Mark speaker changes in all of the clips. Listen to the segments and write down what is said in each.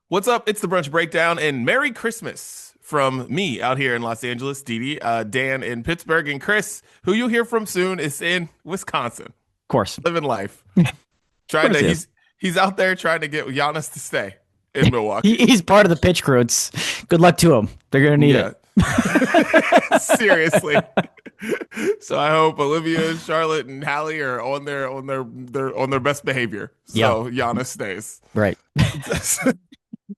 Speaker 1: What's up? It's the Brunch Breakdown, and Merry Christmas from me out here in Los Angeles, Dee Dee, Dan in Pittsburgh, and Chris, who you'll hear from soon, is in Wisconsin,
Speaker 2: Of course.
Speaker 1: living life,
Speaker 2: Of
Speaker 1: trying
Speaker 2: course
Speaker 1: to.
Speaker 2: he is.
Speaker 1: He's out there trying to get Giannis to stay in Milwaukee.
Speaker 2: He's part of the pitch crew. Good luck to him. They're gonna need
Speaker 1: Yeah,
Speaker 2: it.
Speaker 1: seriously. So I hope Olivia, Charlotte, and Hallie are on their best behavior.
Speaker 2: Yeah,
Speaker 1: So Giannis stays.
Speaker 2: right.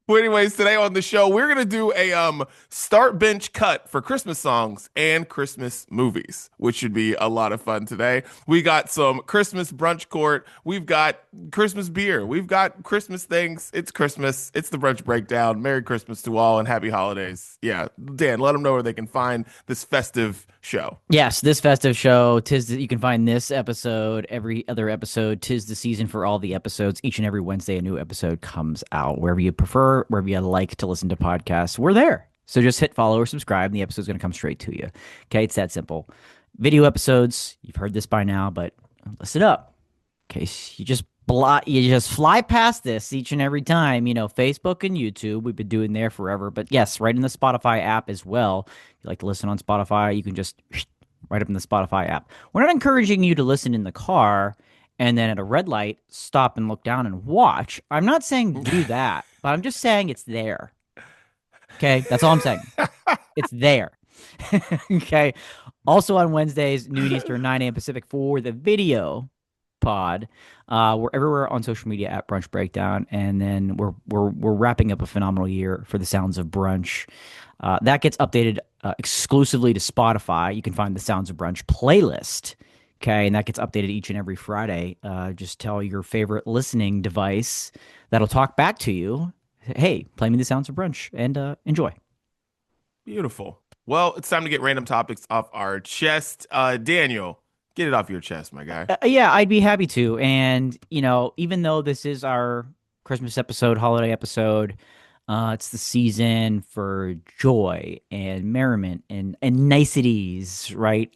Speaker 1: Well, anyways, today on the show, we're gonna do a start bench cut for Christmas songs and Christmas movies, which should be a lot of fun today. We got some Christmas brunch court, we've got Christmas beer, we've got Christmas things. It's Christmas, it's the brunch breakdown. Merry Christmas to all and happy holidays. Yeah, Dan, let them know where they can find this festive show.
Speaker 2: Yes, this festive show. You can find this episode, every other episode. Tis the season for all the episodes. Each and every Wednesday, a new episode comes out. Wherever you prefer, wherever you like to listen to podcasts, we're there. So just hit follow or subscribe, and the episode's going to come straight to you. Okay, it's that simple. Video episodes, you've heard this by now, but listen up. In case you just fly past this each and every time. Facebook and YouTube, we've been doing there forever. But yes, right in the Spotify app as well. If you like to listen on Spotify, you can just right up in the Spotify app. We're not encouraging you to listen in the car and then at a red light stop and look down and watch. I'm not saying do that, but I'm just saying it's there. Okay, that's all I'm saying. It's there. Okay. Also on Wednesdays, noon Eastern, 9 a.m. Pacific for the video pod. We're everywhere on social media at Brunch Breakdown, and then we're wrapping up a phenomenal year for the Sounds of Brunch. That gets updated exclusively to Spotify. You can find the Sounds of Brunch playlist. Okay, and that gets updated each and every Friday. Just tell your favorite listening device that'll talk back to you. Hey, play me the Sounds of Brunch and enjoy.
Speaker 1: Beautiful. Well, it's time to get random topics off our chest. Daniel, get it off your chest, my guy.
Speaker 2: Yeah, I'd be happy to. And, even though this is our Christmas episode, holiday episode, it's the season for joy and merriment and niceties, right?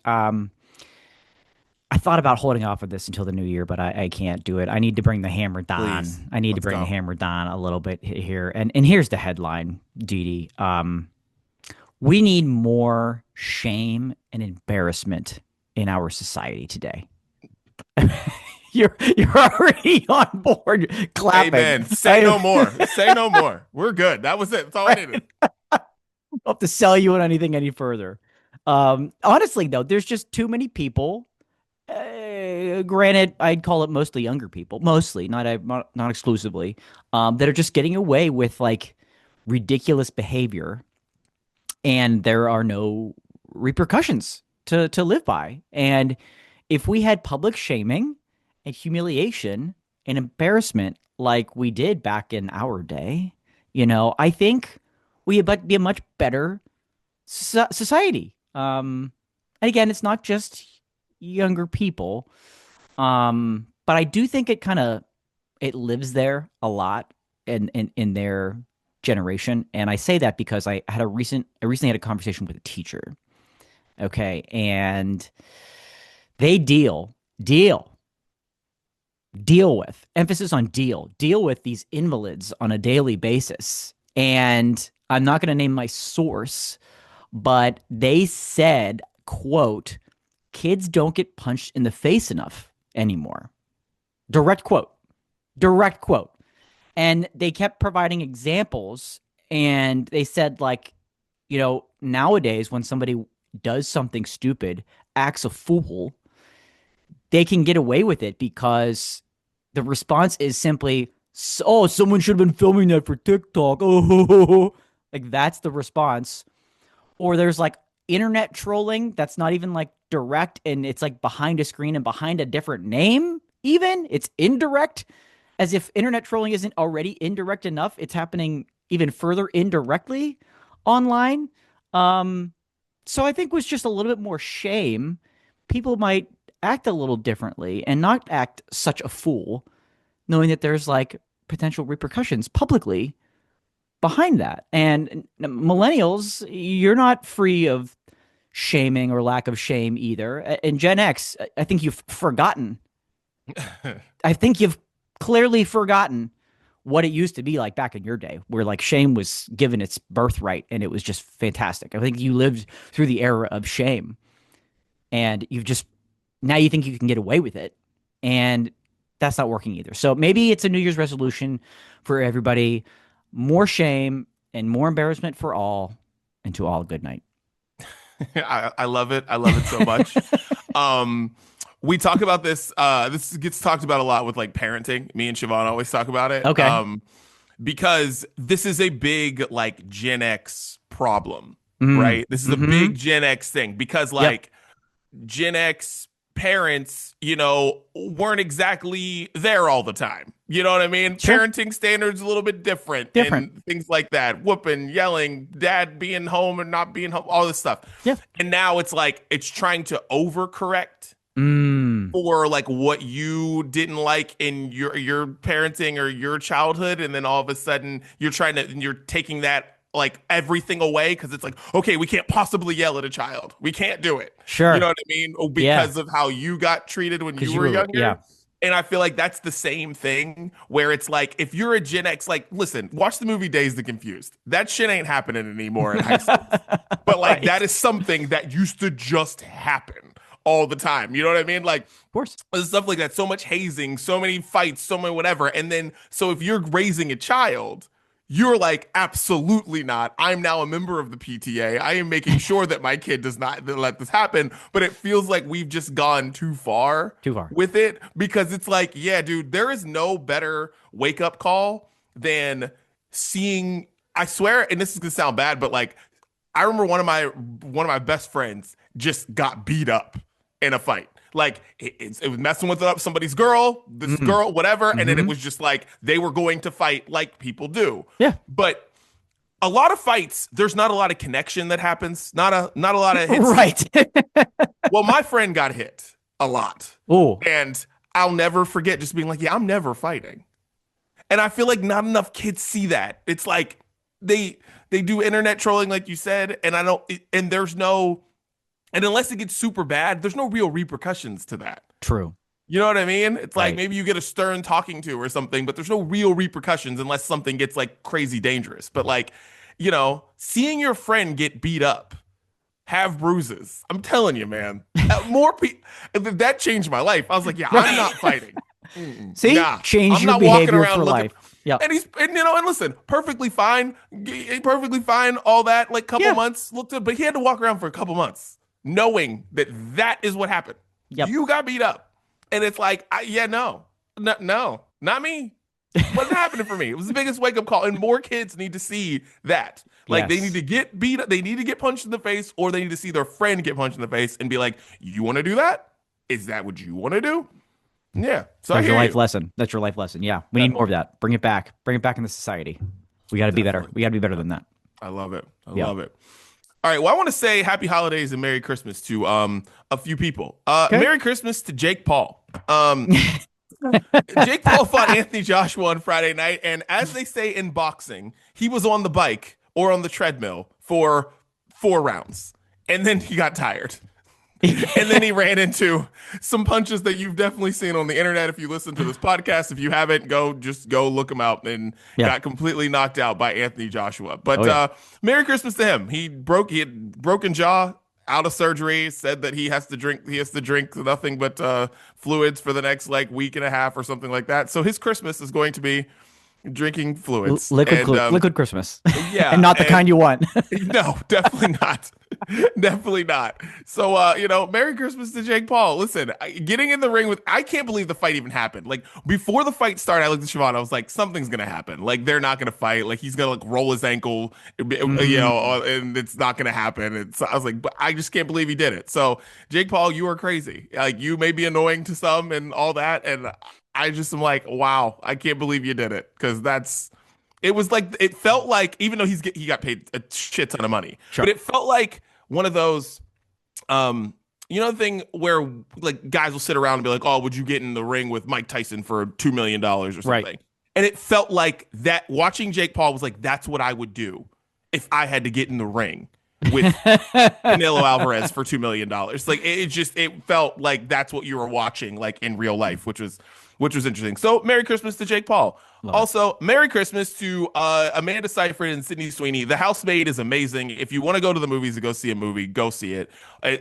Speaker 2: I thought about holding off of this until the new year, but I can't do it. I need to bring the hammer down.
Speaker 1: Please,
Speaker 2: I need to
Speaker 1: let's
Speaker 2: bring the
Speaker 1: go.
Speaker 2: hammer down a little bit here. And here's the headline, Dee Dee. We need more shame and embarrassment in our society today. You're already on board clapping.
Speaker 1: Amen. Say no more. Say no more. We're good. That was it. That's all I needed.
Speaker 2: Don't have to sell you on anything any further. Honestly, though, there's just too many people. Granted, I'd call it mostly younger people, mostly, not exclusively, that are just getting away with like ridiculous behavior, and there are no repercussions to live by. And if we had public shaming and humiliation and embarrassment like we did back in our day, I think we would be a much better society. And again, it's not just younger people, but I do think it lives there a lot in their generation. And I say that because I recently had a conversation with a teacher. Okay, and they deal with emphasis on deal with these invalids on a daily basis. And I'm not going to name my source, but they said, quote, kids don't get punched in the face enough anymore. Direct quote. And they kept providing examples, and they said, like, nowadays when somebody does something stupid, acts a fool, they can get away with it because the response is simply, oh, someone should have been filming that for TikTok. Oh, like that's the response. Or there's like internet trolling that's not even like direct, and it's like behind a screen and behind a different name. Even it's indirect, as if internet trolling isn't already indirect enough. It's happening even further indirectly online. So I think with just a little bit more shame, people might act a little differently and not act such a fool, knowing that there's like potential repercussions publicly behind that. And millennials, you're not free of shaming or lack of shame either. And Gen X, I think you've forgotten. I think you've clearly forgotten what it used to be like back in your day, where like shame was given its birthright and it was just fantastic. I think you lived through the era of shame, and you've just now you think you can get away with it, and that's not working either. So maybe it's a New Year's resolution for everybody: more shame and more embarrassment for all, and to all a good night.
Speaker 1: I love it. I love it so much. We talk about this. This gets talked about a lot with like parenting. Me and Siobhan always talk about it.
Speaker 2: Okay.
Speaker 1: Because this is a big like Gen X problem,
Speaker 2: Mm.
Speaker 1: right? This is a
Speaker 2: Mhm.
Speaker 1: big Gen X thing because like Gen X parents, weren't exactly there all the time. You know what I mean?
Speaker 2: Sure.
Speaker 1: Parenting standards a little bit different and things like that. Whooping, yelling, dad being home and not being home, all this stuff.
Speaker 2: Yeah.
Speaker 1: And now it's like it's trying to overcorrect
Speaker 2: Mm.
Speaker 1: for like what you didn't like in your parenting or your childhood, and then all of a sudden you're taking that like everything away because it's like, okay, we can't possibly yell at a child. We can't do it.
Speaker 2: Sure.
Speaker 1: You know what I mean? Because of how you got treated when you were younger.
Speaker 2: Yeah.
Speaker 1: And I feel like that's the same thing where it's like, if you're a Gen X, like, listen, watch the movie Dazed and Confused. That shit ain't happening anymore in high school. But like,
Speaker 2: Right.
Speaker 1: that is something that used to just happen all the time. You know what I mean? Like,
Speaker 2: Of course.
Speaker 1: stuff like that. So much hazing, so many fights, so many whatever. And then, so if you're raising a child, you're like, absolutely not. I'm now a member of the PTA. I am making sure that my kid does not let this happen. But it feels like we've just gone too far with it, because it's like, yeah, dude, there is no better wake up call than seeing, I swear, and this is gonna sound bad, but like, I remember one of my best friends just got beat up in a fight. Like it was messing with somebody's girl, this girl, whatever. And then it was just like they were going to fight like people do.
Speaker 2: Yeah.
Speaker 1: But a lot of fights, there's not a lot of connection that happens. Not a lot of hits.
Speaker 2: Right.
Speaker 1: Well, my friend got hit a lot.
Speaker 2: Oh.
Speaker 1: And I'll never forget just being like, yeah, I'm never fighting. And I feel like not enough kids see that. It's like they do internet trolling, like you said, and there's no, and unless it gets super bad, there's no real repercussions to that.
Speaker 2: True.
Speaker 1: You know what I mean? It's like
Speaker 2: Right.
Speaker 1: maybe you get a stern talking to or something, but there's no real repercussions unless something gets like crazy dangerous. But like, seeing your friend get beat up, have bruises, I'm telling you, man, more people, that changed my life. I was like, yeah, I'm not fighting.
Speaker 2: See,
Speaker 1: Nah,
Speaker 2: change
Speaker 1: I'm
Speaker 2: your
Speaker 1: not walking
Speaker 2: behavior
Speaker 1: around
Speaker 2: for
Speaker 1: looking.
Speaker 2: life. Yeah.
Speaker 1: And and listen, perfectly fine, all that, like couple
Speaker 2: Yeah.
Speaker 1: months looked good, but he had to walk around for a couple months knowing that is what happened.
Speaker 2: Yep.
Speaker 1: You got beat up. And it's like, no, not me. Wasn't happening for me. It was the biggest wake up call. And more kids need to see that. Like they
Speaker 2: Yes.
Speaker 1: need to get beat up, they need to get punched in the face, or they need to see their friend get punched in the face and be like, you want to do that? Is that what you want to do? Yeah. So
Speaker 2: That's
Speaker 1: I
Speaker 2: your
Speaker 1: hear
Speaker 2: life
Speaker 1: you.
Speaker 2: lesson. That's your life lesson. Yeah. We need more of that. Bring it back. Bring it back in the society. We got to be better. We got to be better than that.
Speaker 1: I love it. I
Speaker 2: Yeah.
Speaker 1: love it. All right. Well, I want to say happy holidays and Merry Christmas to a few people.
Speaker 2: Okay.
Speaker 1: Merry Christmas to Jake Paul. Jake Paul fought Anthony Joshua on Friday night, and as they say in boxing, he was on the bike or on the treadmill for 4 rounds, and then he got tired. And then he ran into some punches that you've definitely seen on the internet. If you listen to this podcast, if you haven't, go look him out, and got completely knocked out by Anthony Joshua. But Merry Christmas to him. He had broken jaw, out of surgery, said that he has to drink nothing but fluids for the next like week and a half or something like that. So his Christmas is going to be drinking fluids.
Speaker 2: Liquid Christmas.
Speaker 1: Yeah.
Speaker 2: And not the kind you want.
Speaker 1: No, definitely not. Definitely not. So, Merry Christmas to Jake Paul. Listen, getting in the ring I can't believe the fight even happened. Like, before the fight started, I looked at Siobhan, I was like, something's going to happen. Like, they're not going to fight. Like, he's going to, like, roll his ankle, and it's not going to happen. I was like, but I just can't believe he did it. So, Jake Paul, you are crazy. Like, you may be annoying to some and all that, and I just am like, wow, I can't believe you did it, because it felt like, even though he got paid a shit ton of money,
Speaker 2: Sure.
Speaker 1: but it felt like one of those, the thing where like guys will sit around and be like, oh, would you get in the ring with Mike Tyson for $2 million or something?
Speaker 2: Right.
Speaker 1: And it felt like that. Watching Jake Paul was like, that's what I would do if I had to get in the ring with Canelo Alvarez for $2 million. Like it felt like that's what you were watching, like in real life, which was which was interesting. So, Merry Christmas to Jake Paul.
Speaker 2: Love it.
Speaker 1: Also, Merry Christmas to Amanda Seyfried and Sydney Sweeney. The Housemaid is amazing. If you want to go to the movies to go see a movie, go see it.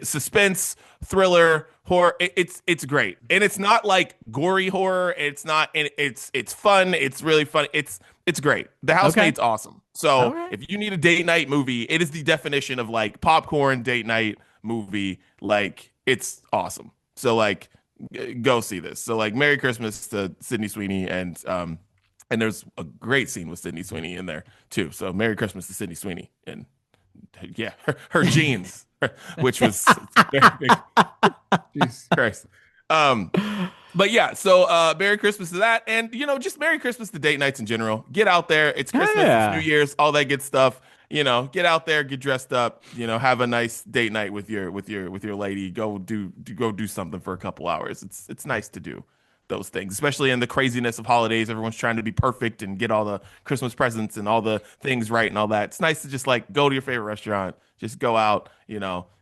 Speaker 1: Suspense, thriller, horror. It's great, and it's not like gory horror. It's not. It's fun. It's really fun. It's great. The
Speaker 2: Okay.
Speaker 1: Housemaid's awesome. So
Speaker 2: Okay.
Speaker 1: if you need a date night movie, it is the definition of like popcorn date night movie. Like it's awesome. So like go see this. So like Merry Christmas to Sydney Sweeney and there's a great scene with Sydney Sweeney in there too. So Merry Christmas to Sydney Sweeney and yeah, her jeans, which was very big. Jesus Christ. Um, but yeah, so Merry Christmas to that, and just Merry Christmas to date nights in general. Get out there. It's Christmas, it's
Speaker 2: Yeah.
Speaker 1: New Year's, all that good stuff. Get out there, get dressed up. Have a nice date night with your lady. Go do something for a couple hours. It's nice to do those things, especially in the craziness of holidays. Everyone's trying to be perfect and get all the Christmas presents and all the things right and all that. It's nice to just like go to your favorite restaurant, just go out,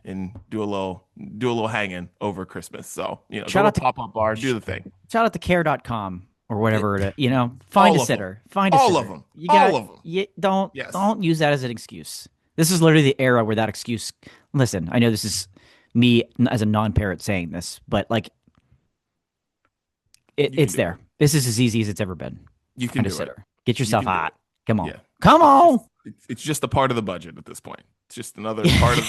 Speaker 1: and do a little hanging over Christmas. So, go
Speaker 2: Shout
Speaker 1: to a
Speaker 2: out to
Speaker 1: pop-up bar, do the thing.
Speaker 2: shout out to care.com or whatever it is. Find a
Speaker 1: All of them.
Speaker 2: sitter. Find a
Speaker 1: All
Speaker 2: sitter.
Speaker 1: of them.
Speaker 2: You
Speaker 1: All
Speaker 2: got
Speaker 1: of them.
Speaker 2: you don't
Speaker 1: Yes.
Speaker 2: don't use that as an excuse. This is literally the era where that excuse. Listen, I know this is me as a non-parent saying this, but like
Speaker 1: You can
Speaker 2: it's
Speaker 1: do
Speaker 2: there.
Speaker 1: it.
Speaker 2: This is as easy as it's ever been.
Speaker 1: You can
Speaker 2: Find a
Speaker 1: do it.
Speaker 2: sitter. Get
Speaker 1: You
Speaker 2: yourself
Speaker 1: can do
Speaker 2: hot.
Speaker 1: it.
Speaker 2: Come on.
Speaker 1: Yeah.
Speaker 2: Come
Speaker 1: It's
Speaker 2: on.
Speaker 1: just it's just a part of the budget at this point. It's just another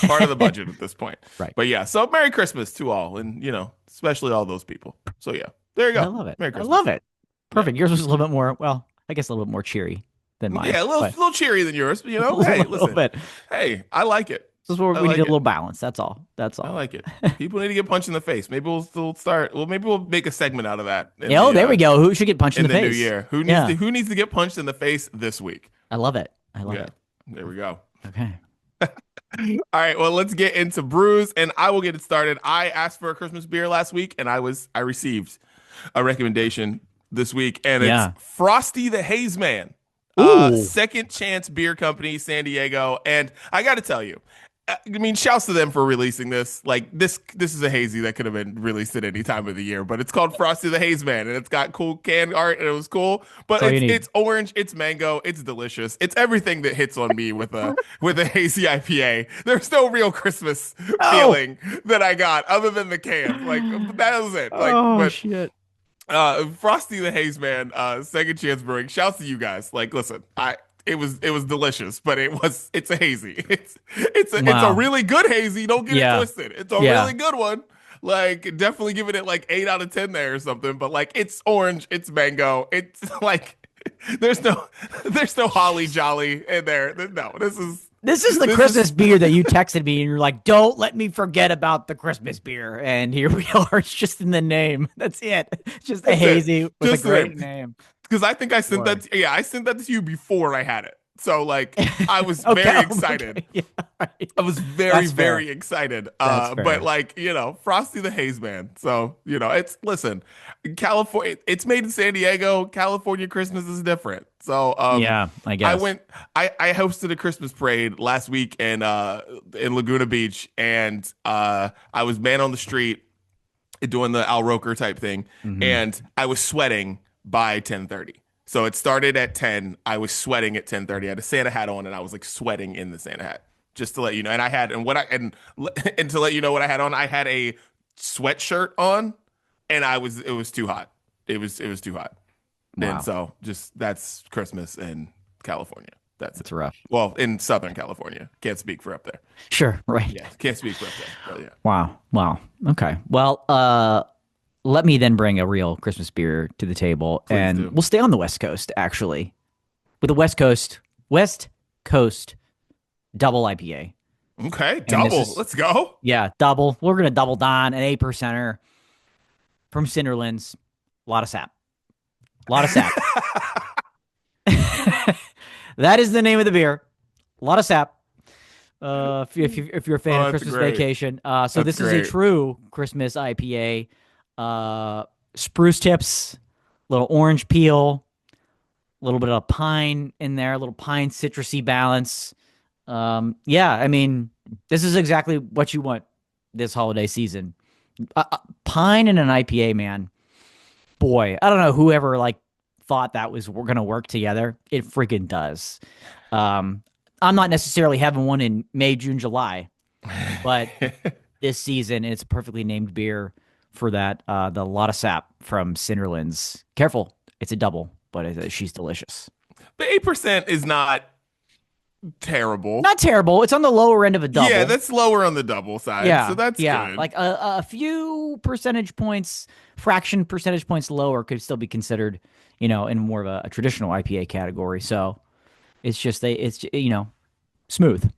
Speaker 1: part of the budget at this point.
Speaker 2: Right.
Speaker 1: But yeah, so Merry Christmas to all, and especially all those people. So yeah, there you
Speaker 2: I
Speaker 1: go.
Speaker 2: love it.
Speaker 1: Merry
Speaker 2: I
Speaker 1: Christmas.
Speaker 2: love it. Perfect. Yours was a little bit more, well, I guess a little bit more cheery than mine.
Speaker 1: Yeah, a
Speaker 2: but
Speaker 1: little cheery than yours, but
Speaker 2: a
Speaker 1: hey,
Speaker 2: little
Speaker 1: listen,
Speaker 2: bit.
Speaker 1: hey, I like it.
Speaker 2: This is where
Speaker 1: I
Speaker 2: we need
Speaker 1: like
Speaker 2: a
Speaker 1: it.
Speaker 2: little balance. That's all. That's
Speaker 1: I
Speaker 2: all.
Speaker 1: like it. People need to get punched in the face. Maybe we'll still start. Well, maybe we'll make a segment out of that.
Speaker 2: Oh, there we go. Who should get punched in
Speaker 1: In
Speaker 2: the
Speaker 1: the new
Speaker 2: face?
Speaker 1: year, who needs
Speaker 2: Yeah.
Speaker 1: to who needs to get punched in the face this week?
Speaker 2: I love it. I love
Speaker 1: Yeah,
Speaker 2: it.
Speaker 1: there we go.
Speaker 2: Okay.
Speaker 1: All right, well, let's get into brews, and I will get it started. I asked for a Christmas beer last week, and I received a recommendation this week, and
Speaker 2: Yeah.
Speaker 1: it's Frosty the Haze Man,
Speaker 2: Ooh.
Speaker 1: Second Chance Beer Company, San Diego, and I got to tell you, I mean, shouts to them for releasing this. Like this is a hazy that could have been released at any time of the year, but it's called Frosty the Haze Man, and it's got cool can art, and it was cool. But
Speaker 2: That's all you need.
Speaker 1: it's orange, it's mango, it's delicious. It's everything that hits on me with a hazy IPA. There's no real Christmas
Speaker 2: Oh.
Speaker 1: feeling that I got other than the can. Like that was it. Like,
Speaker 2: Oh
Speaker 1: but
Speaker 2: shit.
Speaker 1: Frosty the Haze Man, Second Chance Brewing. Shouts to you guys. Like, listen, it was delicious, but it's a hazy. It's a
Speaker 2: Wow.
Speaker 1: really good hazy. Don't get
Speaker 2: Yeah.
Speaker 1: it twisted. It's a
Speaker 2: Yeah.
Speaker 1: really good one. Like, definitely giving it like 8 out of 10 there or something. But like, it's orange, it's mango. It's like there's no holly jolly in there. No, this is
Speaker 2: This is the
Speaker 1: This
Speaker 2: Christmas beer that you texted me, and you're like, "Don't let me forget about the Christmas beer." And here we are. It's just in the name. That's it. It's just a
Speaker 1: That's it.
Speaker 2: hazy with
Speaker 1: Just
Speaker 2: a great
Speaker 1: it.
Speaker 2: name.
Speaker 1: because I think I sent
Speaker 2: Word.
Speaker 1: that. Yeah, I sent that to you before I had it. So like, I was
Speaker 2: Okay,
Speaker 1: very
Speaker 2: okay.
Speaker 1: excited.
Speaker 2: Yeah, right.
Speaker 1: I was very,
Speaker 2: That's fair.
Speaker 1: very excited.
Speaker 2: That's fair.
Speaker 1: But like, Frosty the Haze Man. So, listen, California, it's made in San Diego. California Christmas is different. So,
Speaker 2: Yeah, I guess.
Speaker 1: I hosted a Christmas parade last week in Laguna Beach, and I was man on the street doing the Al Roker type thing,
Speaker 2: Mhm.
Speaker 1: and I was sweating by 10:30. So it started at 10. I was sweating at 10:30. I had a Santa hat on, and I was like sweating in the Santa hat. Just to let you know, and I had and to let you know what I had on, I had a sweatshirt on, and it was too hot. It was too hot.
Speaker 2: Wow.
Speaker 1: And so just that's Christmas in California. That's
Speaker 2: It's
Speaker 1: it.
Speaker 2: rough.
Speaker 1: Well, in Southern California. Can't speak for up there.
Speaker 2: Sure. Right.
Speaker 1: Yeah, can't speak for up there. But yeah.
Speaker 2: Wow. Wow. Okay. Well, let me then bring a real Christmas beer to the table,
Speaker 1: Please
Speaker 2: and
Speaker 1: do.
Speaker 2: we'll stay on the West Coast actually, with a West Coast double IPA.
Speaker 1: Okay,
Speaker 2: this
Speaker 1: double.
Speaker 2: is-
Speaker 1: Let's go.
Speaker 2: Yeah, double. We're gonna double down an 8%er from Cinderlands. A lot of sap. A lot of sap. That is the name of the beer. A lot of sap. If you're a fan
Speaker 1: Oh,
Speaker 2: of
Speaker 1: that's
Speaker 2: Christmas
Speaker 1: great.
Speaker 2: Vacation, so
Speaker 1: That's
Speaker 2: this is
Speaker 1: great.
Speaker 2: a true Christmas IPA. Spruce tips, little orange peel, a little bit of pine in there, a little pine citrusy balance. Yeah, I mean, this is exactly what you want this holiday season. Pine in an IPA, man. boy, I don't know whoever like thought that was we're gonna work together. It freaking does. Um, I'm not necessarily having one in May, June, July, but this season it's a perfectly named beer for that. The Lotta Sap from Cinderlands. Careful, it's a double, but she's delicious.
Speaker 1: The 8% is not terrible.
Speaker 2: Not terrible. It's on the lower end of a double.
Speaker 1: Yeah, that's lower on the double side.
Speaker 2: Yeah,
Speaker 1: So that's
Speaker 2: yeah.
Speaker 1: good.
Speaker 2: Like a few percentage points, fraction percentage points lower could still be considered, in more of a traditional IPA category. So it's just it's smooth,
Speaker 1: I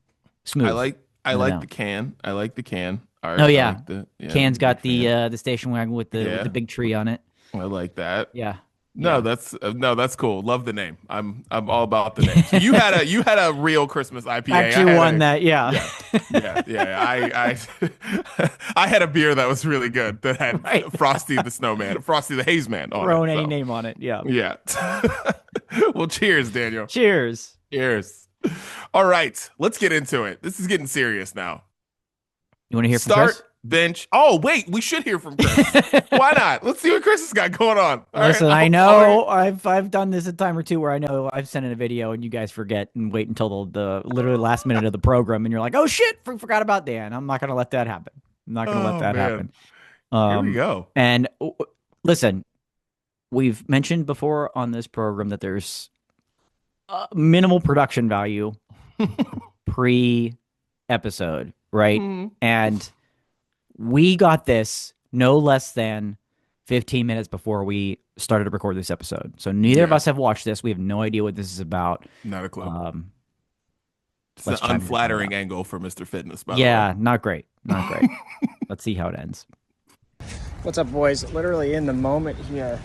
Speaker 2: smooth.
Speaker 1: like I
Speaker 2: No,
Speaker 1: like
Speaker 2: no.
Speaker 1: the can. I like the can art.
Speaker 2: Oh
Speaker 1: I
Speaker 2: yeah,
Speaker 1: like
Speaker 2: Can's
Speaker 1: the
Speaker 2: got
Speaker 1: can.
Speaker 2: the station wagon with the
Speaker 1: Yeah,
Speaker 2: big tree on it.
Speaker 1: I like that.
Speaker 2: Yeah,
Speaker 1: No,
Speaker 2: yeah.
Speaker 1: that's cool. Love the name. I'm all about the name. So you had a real Christmas IPA.
Speaker 2: Actually, won that. Yeah,
Speaker 1: Yeah, yeah. I had a beer that was really good that had
Speaker 2: right.
Speaker 1: Frosty the Snowman, Frosty the Haze Man on it.
Speaker 2: Throwing any
Speaker 1: So
Speaker 2: name on it. Yeah.
Speaker 1: yeah. Well, cheers, Daniel.
Speaker 2: Cheers.
Speaker 1: Cheers. All right, let's get into it. This is getting serious now.
Speaker 2: You want to hear from
Speaker 1: Start
Speaker 2: Chris?
Speaker 1: bench. Oh, wait, we should hear from Chris. Why not? Let's see what Chris has got going on. All right,
Speaker 2: Listen, I
Speaker 1: all right.
Speaker 2: know I've done this a time or two where I know I've sent in a video and you guys forget and wait until the literally last minute of the program and you're like, oh shit, forgot about Dan. I'm not gonna let that happen. I'm not gonna let
Speaker 1: Oh
Speaker 2: that
Speaker 1: man,
Speaker 2: happen.
Speaker 1: here we go.
Speaker 2: And listen, we've mentioned before on this program that there's minimal production value pre episode, right?
Speaker 1: Hmm.
Speaker 2: And we got this no less than 15 minutes before we started to record this episode. So neither of
Speaker 1: Yeah,
Speaker 2: us have watched this. We have no idea what this is about.
Speaker 1: not a clue.
Speaker 2: Um,
Speaker 1: It's an
Speaker 2: let's chime in and find
Speaker 1: unflattering
Speaker 2: out.
Speaker 1: angle for Mr. Fitness, by the way.
Speaker 2: Yeah, not great. Not great. Let's see how it ends.
Speaker 3: What's up, boys? Literally in the moment here.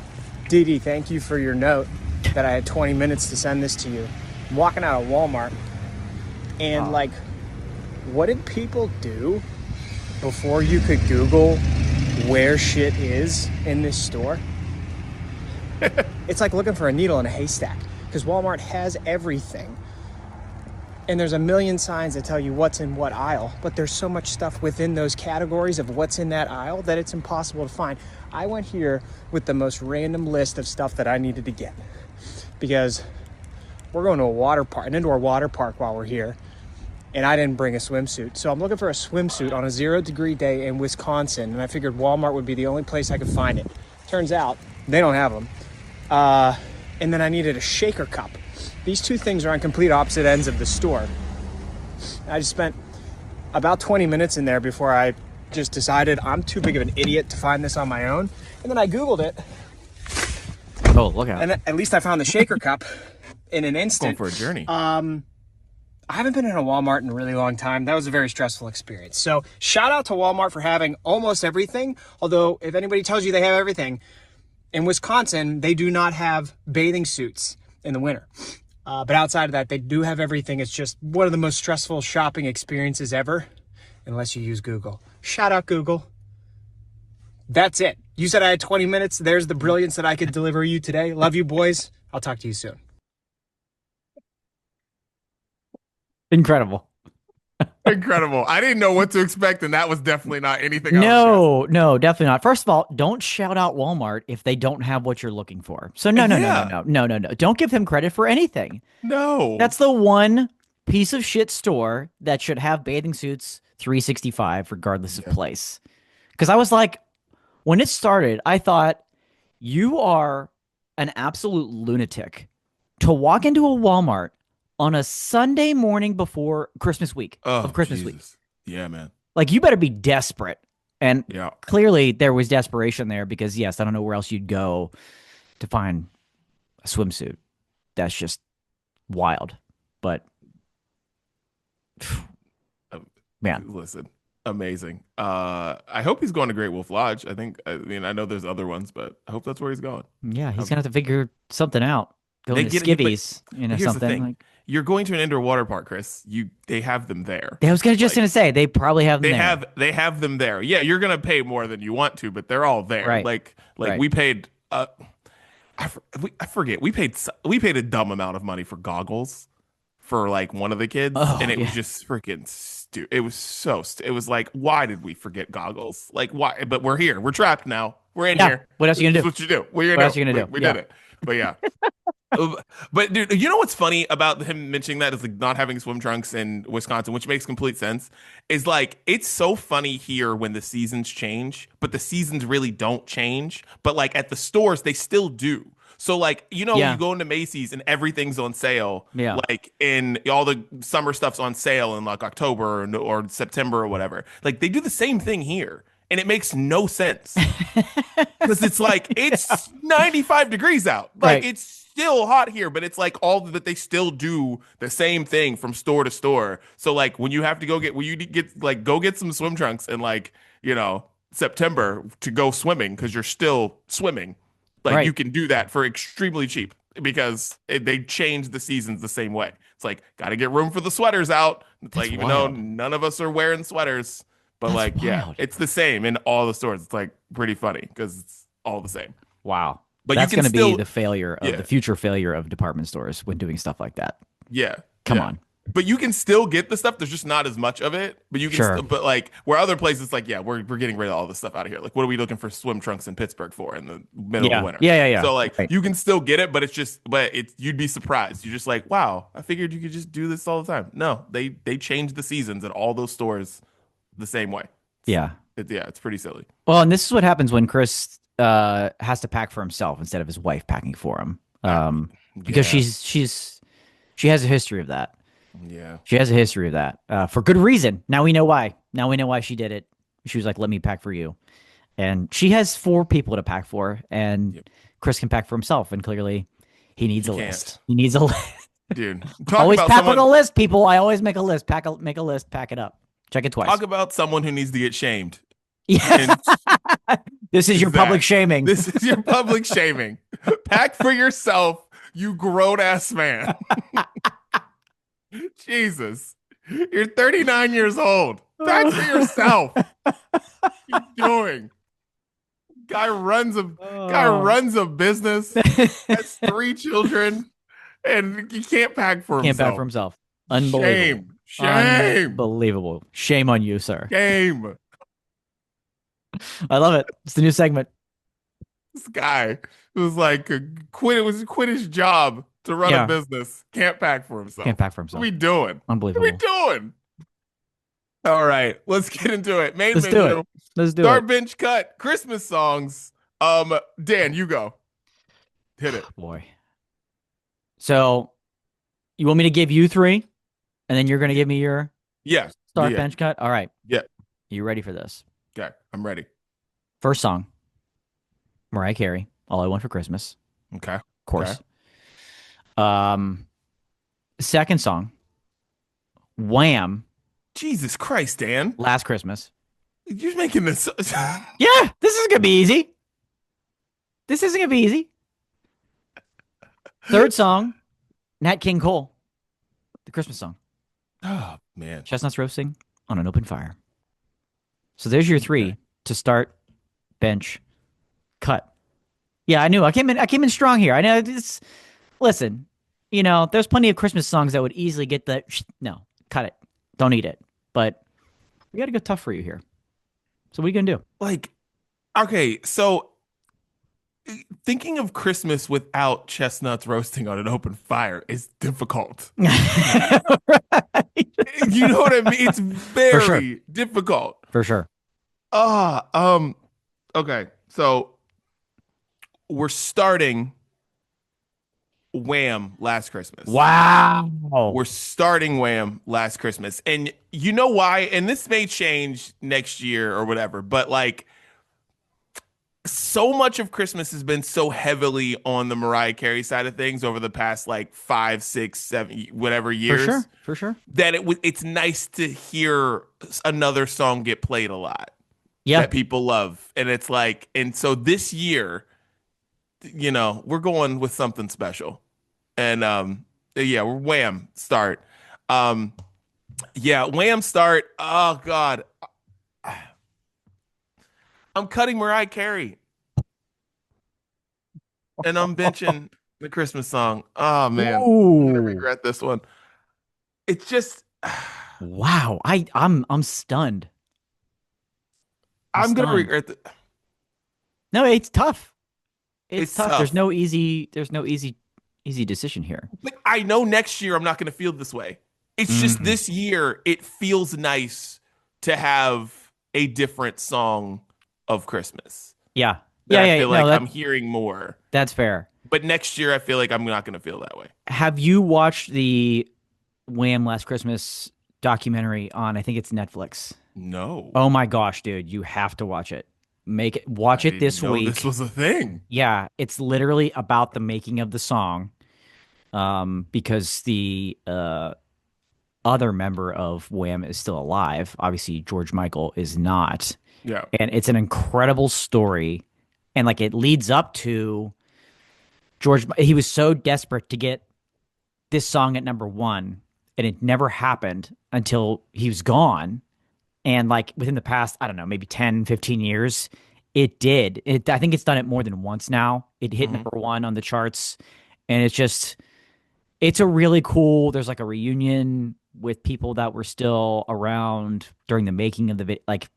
Speaker 3: Dee Dee, thank you for your note that I had 20 minutes to send this to you. I'm walking out of Walmart, and like, what did people do before you could Google where shit is in this store? It's like looking for a needle in a haystack, because Walmart has everything. And there's a million signs that tell you what's in what aisle, but there's so much stuff within those categories of what's in that aisle that it's impossible to find. I went here with the most random list of stuff that I needed to get, because we're going to a water park, an indoor water park while we're here, and I didn't bring a swimsuit. So I'm looking for a swimsuit on a 0-degree day in Wisconsin, and I figured Walmart would be the only place I could find it. Turns out they don't have them. And then I needed a shaker cup. These two things are on complete opposite ends of the store. I just spent about 20 minutes in there before I just decided I'm too big of an idiot to find this on my own. And then I Googled it,
Speaker 2: Oh, look out.
Speaker 3: and at least I found the shaker cup in an
Speaker 1: Going
Speaker 3: instant.
Speaker 1: for a journey.
Speaker 3: I haven't been in a Walmart in a really long time. That was a very stressful experience. So shout out to Walmart for having almost everything. Although if anybody tells you they have everything, in Wisconsin, they do not have bathing suits in the winter. But outside of that, they do have everything. It's just one of the most stressful shopping experiences ever, unless you use Google. Shout out Google. That's it. You said I had 20 minutes. There's the brilliance that I could deliver you today. Love you, boys. I'll talk to you soon.
Speaker 2: Incredible.
Speaker 1: Incredible. I didn't know what to expect, and that was definitely not anything I was
Speaker 2: No, definitely not. First of all, don't shout out Walmart if they don't have what you're looking for. So no, no, no, no,
Speaker 1: Yeah.
Speaker 2: no, no, no, no. Don't give them credit for anything.
Speaker 1: No.
Speaker 2: That's the one piece of shit store that should have bathing suits 365 regardless of place. Because I was like, when it started, I thought you are an absolute lunatic to walk into a Walmart on a Sunday morning before Christmas week
Speaker 1: Oh,
Speaker 2: Christmas week.
Speaker 1: Jesus. Yeah, man.
Speaker 2: Like you better be desperate. And
Speaker 1: Yeah.
Speaker 2: clearly there was desperation there because yes, I don't know where else you'd go to find a swimsuit. That's just wild. But man,
Speaker 1: Listen, amazing. I hope he's going to Great Wolf Lodge. I know there's other ones, but I hope that's where he's going.
Speaker 2: yeah, he's gonna have to figure something out. Going to
Speaker 1: They get- but
Speaker 2: skivvies,
Speaker 1: Here's the
Speaker 2: something
Speaker 1: thing.
Speaker 2: like.
Speaker 1: You're going to an indoor water park, Chris. They have them there.
Speaker 2: I was just
Speaker 1: Like,
Speaker 2: gonna say they probably have them there.
Speaker 1: They have them there. Yeah, you're gonna pay more than you want to, but they're all there.
Speaker 2: Right.
Speaker 1: Like
Speaker 2: Right.
Speaker 1: we paid. I forget. We paid a dumb amount of money for goggles for like one of the kids,
Speaker 2: Oh,
Speaker 1: and it was
Speaker 2: yeah.
Speaker 1: just freaking stupid. It was so. It was like, why did we forget goggles? Like why? But we're here. We're trapped now. We're in
Speaker 2: Yeah.
Speaker 1: here.
Speaker 2: What else are you
Speaker 1: This
Speaker 2: gonna
Speaker 1: is
Speaker 2: do?
Speaker 1: what you do. What are you
Speaker 2: What
Speaker 1: gonna
Speaker 2: else
Speaker 1: do?
Speaker 2: are you gonna do?
Speaker 1: We
Speaker 2: Yeah.
Speaker 1: did it. But yeah. But dude, you know what's funny about him mentioning that is like not having swim trunks in Wisconsin, which makes complete sense, is like it's so funny here when the seasons change, but the seasons really don't change. But like at the stores, they still do. So like, you know, you
Speaker 2: Yeah.
Speaker 1: go into Macy's and everything's on sale.
Speaker 2: Yeah.
Speaker 1: Like in all the summer stuff's on sale in like October or September or whatever. Like they do the same thing here. And it makes no sense. Because it's like it's 95 degrees out. Like
Speaker 2: Right.
Speaker 1: it's still hot here, but it's like all that they still do the same thing from store to store. So like when you have to go get when you get like go get some swim trunks in like, you know, September to go swimming because you're still swimming. Like you
Speaker 2: Right.
Speaker 1: can do that for extremely cheap because they change the seasons the same way. It's like got to get room for the sweaters out. It's
Speaker 2: That's
Speaker 1: like even though
Speaker 2: wild.
Speaker 1: none of us are wearing sweaters, but
Speaker 2: That's
Speaker 1: like yeah,
Speaker 2: wild.
Speaker 1: it's the same in all the stores. It's like pretty funny because it's all the same.
Speaker 2: Wow.
Speaker 1: But you
Speaker 2: That's
Speaker 1: can
Speaker 2: going to be
Speaker 1: still
Speaker 2: the failure of
Speaker 1: yeah,
Speaker 2: the future failure of department stores when doing stuff like that.
Speaker 1: yeah,
Speaker 2: Come
Speaker 1: yeah.
Speaker 2: on.
Speaker 1: But you can still get the stuff. There's just not as much of it. But you can
Speaker 2: Sure.
Speaker 1: still, but like where other places, like yeah, we're getting rid of all this stuff out of here. Like what are we looking for swim trunks in Pittsburgh for in the middle of
Speaker 2: Yeah.
Speaker 1: winter?
Speaker 2: Yeah. Yeah. Yeah.
Speaker 1: So like
Speaker 2: Right.
Speaker 1: you can still get it, but it's just, but it's you'd be surprised. You're just like, wow, I figured you could just do this all the time. No, they change the seasons at all those stores the same way.
Speaker 2: Yeah.
Speaker 1: Yeah, it's pretty silly.
Speaker 2: Well, and this is what happens when Chris has to pack for himself instead of his wife packing for him. Because
Speaker 1: Yeah,
Speaker 2: she has a history of that.
Speaker 1: yeah.
Speaker 2: She has a history of that for good reason. Now we know why. Now we know why she did it. She was like, "Let me pack for you," and she has 4 people to pack for, and
Speaker 1: Yep.
Speaker 2: Chris can pack for himself. And clearly, he needs
Speaker 1: He
Speaker 2: a
Speaker 1: can't.
Speaker 2: list. He needs a list.
Speaker 1: Dude, talk
Speaker 2: Always
Speaker 1: about
Speaker 2: pack with a
Speaker 1: someone.
Speaker 2: list, people. I always make a list. Make a list. Pack it up. Check it twice.
Speaker 1: Talk about someone who needs to get shamed.
Speaker 2: Yeah.
Speaker 1: And
Speaker 2: This is your
Speaker 1: Zach,
Speaker 2: public shaming.
Speaker 1: this is your public shaming. Pack for yourself, you grown ass man. Jesus. You're 39 years old. Pack for yourself. What are you doing? Guy runs a business, has 3 children, and he can't pack for
Speaker 2: Can't
Speaker 1: himself.
Speaker 2: pack for himself. Unbelievable.
Speaker 1: Shame.
Speaker 2: Unbelievable. Shame on you, sir.
Speaker 1: Shame.
Speaker 2: I love it. It's the new segment.
Speaker 1: This guy was like quit his job to run
Speaker 2: Yeah.
Speaker 1: a business. Can't pack for himself.
Speaker 2: Can't pack for
Speaker 1: What
Speaker 2: himself.
Speaker 1: are we doing? What are
Speaker 2: Unbelievable.
Speaker 1: we doing? All right, let's get into it. Main
Speaker 2: Let's do
Speaker 1: menu.
Speaker 2: it. Let's do
Speaker 1: Start
Speaker 2: it.
Speaker 1: bench cut. Christmas songs. Dan, you go. Hit it.
Speaker 2: Boy. So, you want me to give you 3, and then you're going to give me your
Speaker 1: Yeah.
Speaker 2: start
Speaker 1: Yeah.
Speaker 2: bench cut? All right.
Speaker 1: Yeah.
Speaker 2: You ready for this?
Speaker 1: Okay, I'm ready.
Speaker 2: First song, Mariah Carey, All I Want for Christmas.
Speaker 1: Okay.
Speaker 2: Of course. Second song, Wham,
Speaker 1: Jesus Christ, Dan.
Speaker 2: Last Christmas.
Speaker 1: You're making this.
Speaker 2: Yeah, this is gonna be easy. This isn't gonna be easy. Third song, Nat King Cole, the Christmas song.
Speaker 1: Oh man.
Speaker 2: Chestnuts roasting on an open fire. So there's your 3 to start, bench, cut. Yeah, I knew. I came in strong here. I know this. Listen, you know, there's plenty of Christmas songs that would easily get the no, cut it. Don't eat it. But we got to go tough for you here. So what are you gonna do?
Speaker 1: Like, okay, so thinking of Christmas without chestnuts roasting on an open fire is difficult.
Speaker 2: Right.
Speaker 1: You know what I mean? It's very
Speaker 2: sure.
Speaker 1: difficult.
Speaker 2: For sure.
Speaker 1: Okay, so we're starting Wham Last Christmas.
Speaker 2: Wow.
Speaker 1: We're starting Wham Last Christmas. And you know why? And this may change next year or whatever, but like so much of Christmas has been so heavily on the Mariah Carey side of things over the past like 5, 6, 7, whatever years.
Speaker 2: For sure.
Speaker 1: That it's nice to hear another song get played a lot
Speaker 2: Yeah.
Speaker 1: that people love. And it's like, and so this year, you know, we're going with something special. And yeah, we're Wham start. Yeah, Wham start. Oh God. I'm cutting Mariah Carey. And I'm benching the Christmas song. Oh man. I'm gonna
Speaker 2: Ooh.
Speaker 1: regret this one. It's just
Speaker 2: Wow. I'm stunned.
Speaker 1: I'm gonna
Speaker 2: stunned.
Speaker 1: regret
Speaker 2: No, it's tough. It's
Speaker 1: It's
Speaker 2: tough.
Speaker 1: tough.
Speaker 2: There's no easy decision here.
Speaker 1: Like I know next year I'm not going to feel this way. It's just
Speaker 2: Mm.
Speaker 1: this year it feels nice to have a different song of Christmas
Speaker 2: Yeah.
Speaker 1: that
Speaker 2: Yeah,
Speaker 1: I
Speaker 2: yeah.
Speaker 1: feel
Speaker 2: No,
Speaker 1: like I'm hearing more.
Speaker 2: that's fair.
Speaker 1: But next year I feel like I'm not going to feel that way.
Speaker 2: Have you watched the Wham! Last Christmas documentary on, I think it's Netflix?
Speaker 1: No.
Speaker 2: Oh my gosh, dude, you have to watch it.
Speaker 1: I
Speaker 2: Watch it
Speaker 1: didn't
Speaker 2: this
Speaker 1: know this
Speaker 2: week.
Speaker 1: was a thing.
Speaker 2: Yeah, it's literally about the making of the song. Because the other member of Wham is still alive. Obviously, George Michael is not.
Speaker 1: Yeah.
Speaker 2: And it's an incredible story. And like it leads up to he was so desperate to get this song at number one, and it never happened until he was gone. And like within the past, I don't know, maybe 10, 15 years, it did. I think it's done it more than once now. It hit
Speaker 1: Hmm.
Speaker 2: number one on the charts. And it's a really cool, there's like a reunion with people that were still around during the making of the video. Like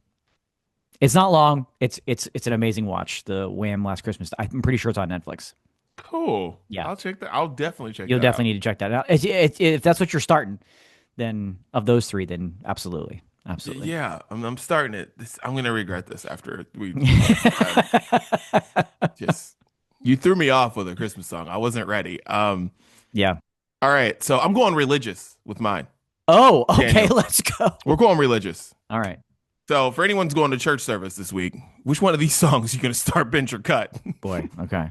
Speaker 2: it's not long. It's an amazing watch. The Wham! Last Christmas. I'm pretty sure it's on Netflix.
Speaker 1: Cool.
Speaker 2: Yeah.
Speaker 1: I'll check that. I'll definitely check
Speaker 2: You'll
Speaker 1: that out.
Speaker 2: definitely need to check that out. If that's what you're starting, then of those three, then absolutely. Absolutely.
Speaker 1: Yeah, I'm starting it. I'm gonna regret this after I just you threw me off with a Christmas song. I wasn't ready.
Speaker 2: Yeah.
Speaker 1: All right, so I'm going religious with mine.
Speaker 2: Oh, okay,
Speaker 1: Daniel,
Speaker 2: let's go.
Speaker 1: we're going religious.
Speaker 2: All right.
Speaker 1: So for anyone's going to church service this week, which one of these songs you gonna start, bench, or cut?
Speaker 2: Boy, okay.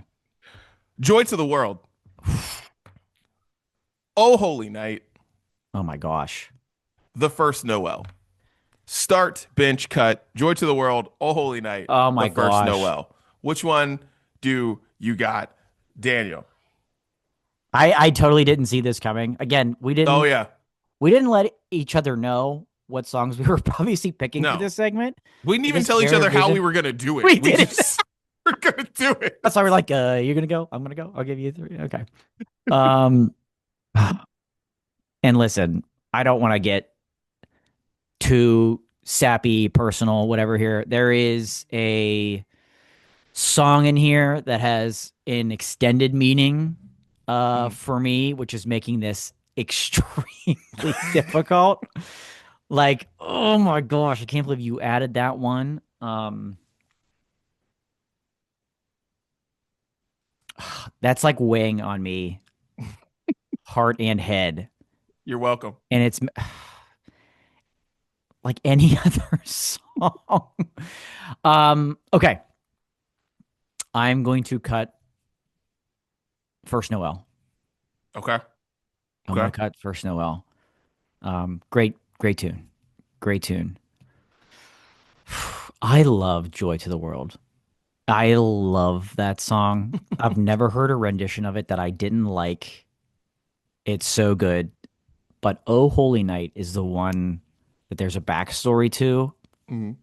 Speaker 1: Joy to the World. Oh Holy Night.
Speaker 2: Oh my gosh.
Speaker 1: The First Noel. Start, bench, cut. Joy to the World. Oh Holy Night.
Speaker 2: Oh my
Speaker 1: The First
Speaker 2: gosh.
Speaker 1: Noel. Which one do you got, Daniel?
Speaker 2: I totally didn't see this coming. Again,
Speaker 1: Oh yeah.
Speaker 2: we didn't let each other know what songs we were obviously picking for
Speaker 1: No.
Speaker 2: this segment.
Speaker 1: We didn't
Speaker 2: For
Speaker 1: even
Speaker 2: this
Speaker 1: tell each
Speaker 2: very
Speaker 1: other how
Speaker 2: reason.
Speaker 1: we were gonna do it.
Speaker 2: We
Speaker 1: We
Speaker 2: didn't.
Speaker 1: just were gonna do it.
Speaker 2: That's why we're like, you're gonna go, I'm gonna go, I'll give you three. Okay. Um and listen, I don't want to get too sappy, personal, whatever here. There is a song in here that has an extended meaning for me, which is making this extremely difficult. Like, oh my gosh, I can't believe you added that one. That's like weighing on me, heart and head.
Speaker 1: You're welcome.
Speaker 2: And it's like any other song. Okay. I'm going to cut First Noel.
Speaker 1: Okay.
Speaker 2: I'm gonna
Speaker 1: Okay.
Speaker 2: cut First Noel. Great tune. Great tune. I love Joy to the World. I love that song. I've never heard a rendition of it that I didn't like. It's so good. But Oh Holy Night is the one that there's a backstory to.
Speaker 1: Mhm.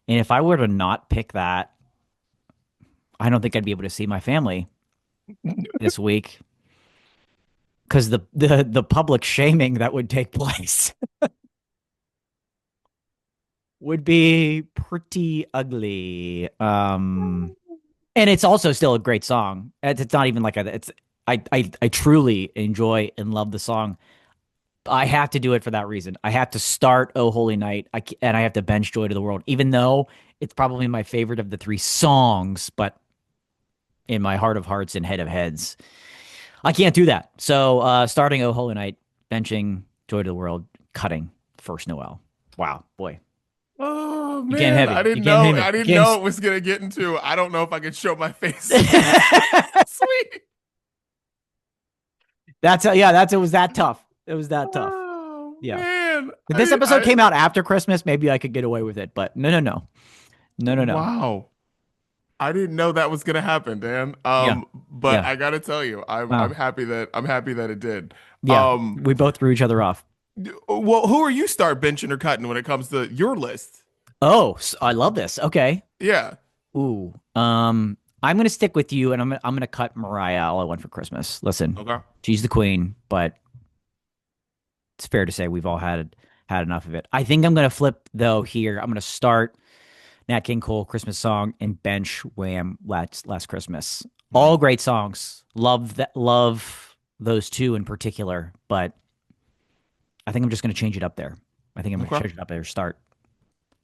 Speaker 2: And if I were to not pick that, I don't think I'd be able to see my family this week because the public shaming that would take place would be pretty ugly. And it's also still a great song. It's not even like I truly enjoy and love the song. I have to do it for that reason. I have to start Oh Holy Night, and I have to bench Joy to the World, even though it's probably my favorite of the three songs. But in my heart of hearts and head of heads, I can't do that. So starting Oh Holy Night, benching Joy to the World, cutting First Noel. Wow, boy,
Speaker 1: Oh
Speaker 2: you can't
Speaker 1: man,
Speaker 2: have it.
Speaker 1: I
Speaker 2: You
Speaker 1: didn't
Speaker 2: can't
Speaker 1: know.
Speaker 2: name it.
Speaker 1: I
Speaker 2: You
Speaker 1: didn't know it was gonna get into. I don't know if I could show my face. Sweet.
Speaker 2: It was that tough. It was that tough.
Speaker 1: Oh
Speaker 2: Yeah.
Speaker 1: man.
Speaker 2: If this episode came out after Christmas, maybe I could get away with it. But no.
Speaker 1: Wow. I didn't know that was gonna happen, Dan.
Speaker 2: Yeah,
Speaker 1: But
Speaker 2: yeah.
Speaker 1: I gotta tell you, I'm
Speaker 2: Wow.
Speaker 1: I'm happy that it did.
Speaker 2: Yeah, we both threw each other off.
Speaker 1: Well, who are you start benching or cutting when it comes to your list?
Speaker 2: Oh, I love this. Okay.
Speaker 1: Yeah.
Speaker 2: Ooh. I'm gonna stick with you, and I'm gonna cut Mariah. All I Want for Christmas. Listen,
Speaker 1: Okay.
Speaker 2: she's the queen, but it's fair to say we've all had enough of it. I think I'm gonna flip though here. I'm gonna start Nat King Cole, Christmas Song, and Bench, Wham, Last Christmas.
Speaker 1: Nice.
Speaker 2: All great songs. Love that. Love those two in particular. But I think I'm just going to change it up there. I think I'm going to
Speaker 1: Okay.
Speaker 2: change it up there. Start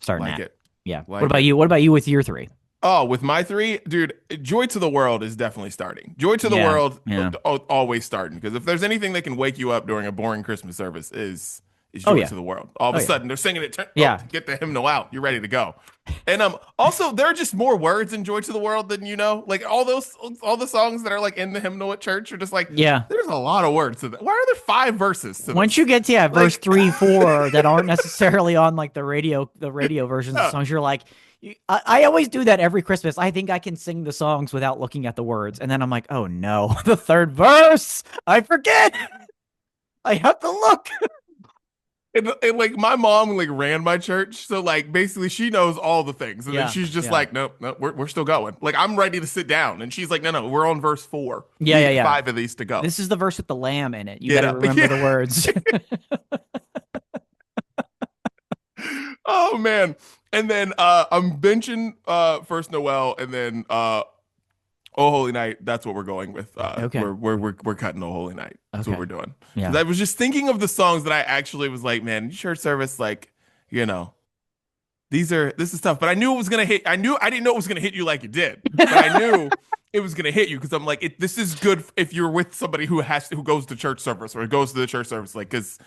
Speaker 1: Like
Speaker 2: Nat.
Speaker 1: it.
Speaker 2: Yeah. What
Speaker 1: Like
Speaker 2: about
Speaker 1: it.
Speaker 2: you? What about you with your three?
Speaker 1: Oh, with my three, dude, Joy to the World is definitely starting. Joy to the
Speaker 2: Yeah.
Speaker 1: World,
Speaker 2: Yeah.
Speaker 1: always starting. Because if there's anything that can wake you up during a boring Christmas service, is
Speaker 2: Oh
Speaker 1: Joy
Speaker 2: yeah.
Speaker 1: to the World. All of
Speaker 2: Oh
Speaker 1: a
Speaker 2: yeah.
Speaker 1: sudden, they're singing it.
Speaker 2: Yeah.
Speaker 1: Get the hymnal out. You're ready to go. And also there are just more words in Joy to the World than you know. Like all the songs that are like in the hymnal at church are just like
Speaker 2: Yeah.
Speaker 1: there's a lot of words to that. Why are there 5 verses to
Speaker 2: Once
Speaker 1: this?
Speaker 2: you get to verse
Speaker 1: Like,
Speaker 2: 3, 4 that aren't necessarily on like the radio versions of
Speaker 1: yeah.
Speaker 2: songs, you're like, I always do that every Christmas. I think I can sing the songs without looking at the words, and then I'm like, oh no, the third verse, I forget. I have to look.
Speaker 1: And like my mom like ran my church, so like basically she knows all the things, and then
Speaker 2: Yeah,
Speaker 1: she's just
Speaker 2: yeah,
Speaker 1: like, nope, nope, we're still going. Like I'm ready to sit down, and she's like, no, we're on verse 4.
Speaker 2: yeah,
Speaker 1: We
Speaker 2: yeah,
Speaker 1: have
Speaker 2: yeah.
Speaker 1: 5 of these to go.
Speaker 2: This is the verse with the lamb in it. You
Speaker 1: Get
Speaker 2: better
Speaker 1: up.
Speaker 2: remember the
Speaker 1: Yeah.
Speaker 2: words.
Speaker 1: Oh man. And then I'm benching first Noel, and then Oh Holy Night. That's what we're going with.
Speaker 2: Okay.
Speaker 1: We're cutting Oh Holy Night. That's what
Speaker 2: Okay.
Speaker 1: we're doing.
Speaker 2: Yeah.
Speaker 1: 'Cause I was just thinking of the songs that I actually was like, man, church service, like, you know, this is tough. But I knew it was gonna hit. I didn't know it was gonna hit you like it did, but I knew it was gonna hit you because I'm like, this is good if you're with somebody who goes to church service or goes to the church service, like, because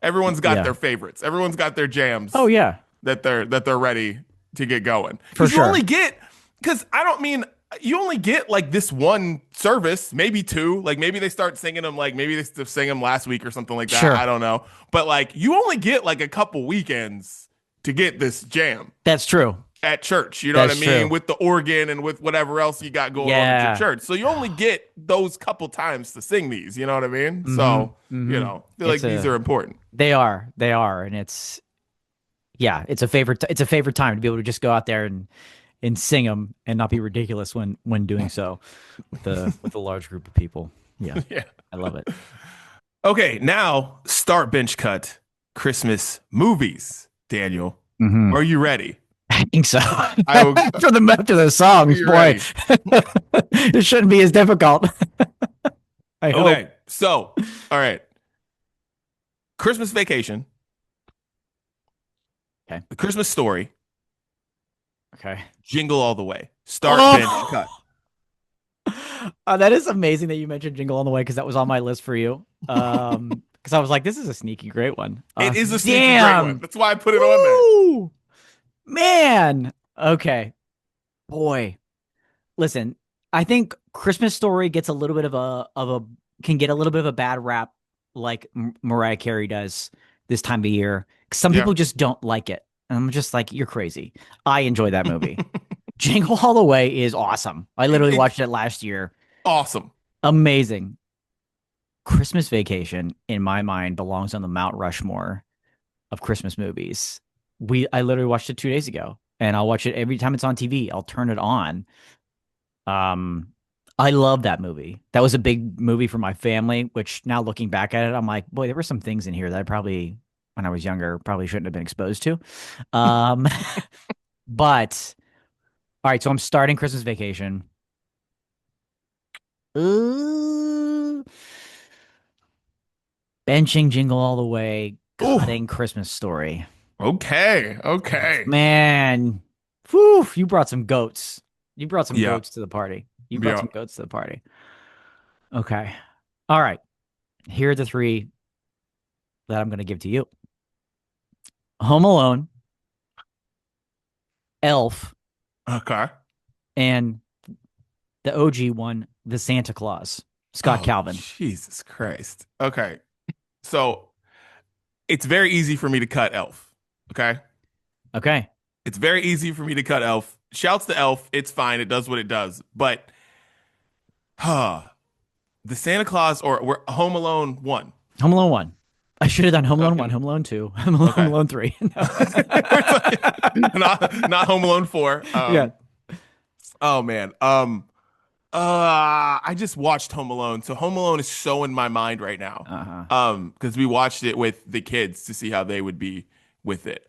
Speaker 1: everyone's got
Speaker 2: Yeah.
Speaker 1: their favorites, everyone's got their jams
Speaker 2: Oh yeah,
Speaker 1: that they're ready to get going.
Speaker 2: for
Speaker 1: Because you
Speaker 2: sure.
Speaker 1: only get, because I don't mean you only get like this one service, maybe 2. Like maybe they start singing them, like maybe they sang them last week or something like that.
Speaker 2: Sure.
Speaker 1: I don't know, but like you only get like a couple weekends to get this jam
Speaker 2: That's true.
Speaker 1: at church. You know
Speaker 2: That's
Speaker 1: what I mean?
Speaker 2: true.
Speaker 1: With the organ and with whatever else you got going on at
Speaker 2: Yeah.
Speaker 1: your church. So you only get those couple times to sing these. You know what I mean?
Speaker 2: Mhm,
Speaker 1: So
Speaker 2: mhm.
Speaker 1: I feel like
Speaker 2: It's
Speaker 1: these are important.
Speaker 2: They are, and it's it's a favorite. It's a favorite time to be able to just go out there and sing them and not be ridiculous when doing so with a large group of people. Yeah,
Speaker 1: Yeah.
Speaker 2: I love it.
Speaker 1: Okay, now start bench cut Christmas movies. Daniel,
Speaker 2: Mhm.
Speaker 1: are you ready?
Speaker 2: I think so.
Speaker 1: I will-
Speaker 2: after those songs,
Speaker 1: You're
Speaker 2: boy,
Speaker 1: ready.
Speaker 2: it shouldn't be as difficult. I hope.
Speaker 1: Okay, so all right, Christmas Vacation.
Speaker 2: Okay.
Speaker 1: The Christmas Story.
Speaker 2: Okay.
Speaker 1: Jingle All the Way. Start
Speaker 2: Oh!
Speaker 1: bench cut.
Speaker 2: That is amazing that you mentioned Jingle on the Way because that was on my list for you. Because I was like, this is a sneaky great one.
Speaker 1: It is a sneaky great
Speaker 2: damn.
Speaker 1: one. That's why I put it on there.
Speaker 2: Woo! Man. Okay. Boy. Listen, I think Christmas Story gets a little bit of a can get a little bit of a bad rap like Mariah Carey does this time of year. Some
Speaker 1: Yeah.
Speaker 2: people just don't like it. And I'm just like, you're crazy. I enjoy that movie. Jingle All the Way is awesome. I literally watched it last year.
Speaker 1: Awesome.
Speaker 2: Amazing. Christmas Vacation, in my mind, belongs on the Mount Rushmore of Christmas movies. I literally watched it 2 days ago, and I'll watch it every time it's on TV. I'll turn it on. I love that movie. That was a big movie for my family, which now looking back at it, I'm like, boy, there were some things in here that I probably, when I was younger, probably shouldn't have been exposed to. But all right, so I'm starting Christmas Vacation. Benching Jingle All the Way,
Speaker 1: Ooh.
Speaker 2: cutting Christmas Story.
Speaker 1: Okay.
Speaker 2: Man, whew, you brought some goats. You brought some
Speaker 1: Yeah.
Speaker 2: goats to the party. You brought
Speaker 1: Yeah.
Speaker 2: some goats to the party. Okay. All right. Here are the 3 that I'm going to give to you. Home Alone, Elf,
Speaker 1: Okay.
Speaker 2: and the OG one, The Santa Claus, Scott
Speaker 1: Oh,
Speaker 2: Calvin.
Speaker 1: Jesus Christ. Okay. So it's very easy for me to cut Elf. Okay.
Speaker 2: Okay.
Speaker 1: It's very easy for me to cut Elf. Shouts to Elf. It's fine. It does what it does. But the Santa Claus or we're Home Alone 1.
Speaker 2: Home Alone 1. I should have done Home Alone
Speaker 1: Okay.
Speaker 2: 1, Home Alone 2, Home Alone 3. No.
Speaker 1: not Home Alone 4.
Speaker 2: Yeah.
Speaker 1: Oh man. I just watched Home Alone. So Home Alone is so in my mind right now.
Speaker 2: Uh-huh.
Speaker 1: Because we watched it with the kids to see how they would be with it.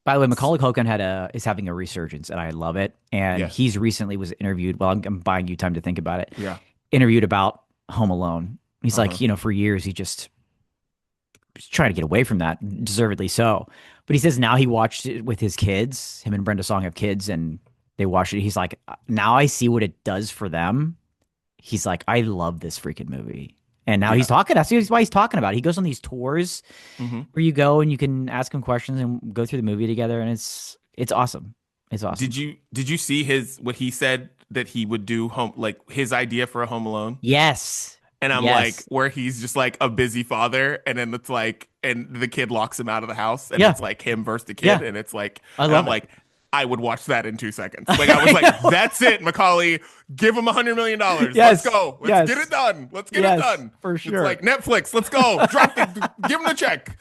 Speaker 2: By the way, Macaulay Culkin is having a resurgence, and I love it. And
Speaker 1: Yeah.
Speaker 2: he's recently was interviewed. Well, I'm buying you time to think about it.
Speaker 1: Yeah.
Speaker 2: Interviewed about Home Alone. He's
Speaker 1: Uh-huh.
Speaker 2: like, for years he just was trying to get away from that, deservedly so. But he says now he watched it with his kids. Him and Brenda Song have kids, and they watched it. He's like, now I see what it does for them. He's like, I love this freaking movie. And now
Speaker 1: Yeah.
Speaker 2: he's talking. That's why he's talking about it. He goes on these tours
Speaker 1: Hmm.
Speaker 2: where you go and you can ask him questions and go through the movie together, and it's awesome. It's awesome.
Speaker 1: Did you see what he said that he would do his idea for a Home Alone?
Speaker 2: Yes.
Speaker 1: And I'm like,
Speaker 2: Yes.
Speaker 1: where he's just like a busy father, and then it's like, and the kid locks him out of the house, and
Speaker 2: Yeah.
Speaker 1: it's like him versus the kid,
Speaker 2: Yeah.
Speaker 1: and it's like,
Speaker 2: I
Speaker 1: and
Speaker 2: love
Speaker 1: I'm
Speaker 2: it.
Speaker 1: like, I would watch that in 2 seconds. Like I was like, that's it, Macaulay, give him $100 million.
Speaker 2: Yes.
Speaker 1: Let's go. Let's
Speaker 2: Yes.
Speaker 1: get it done. Let's get
Speaker 2: Yes,
Speaker 1: it done.
Speaker 2: for
Speaker 1: It's
Speaker 2: sure.
Speaker 1: like Netflix. Let's go. Give him the check.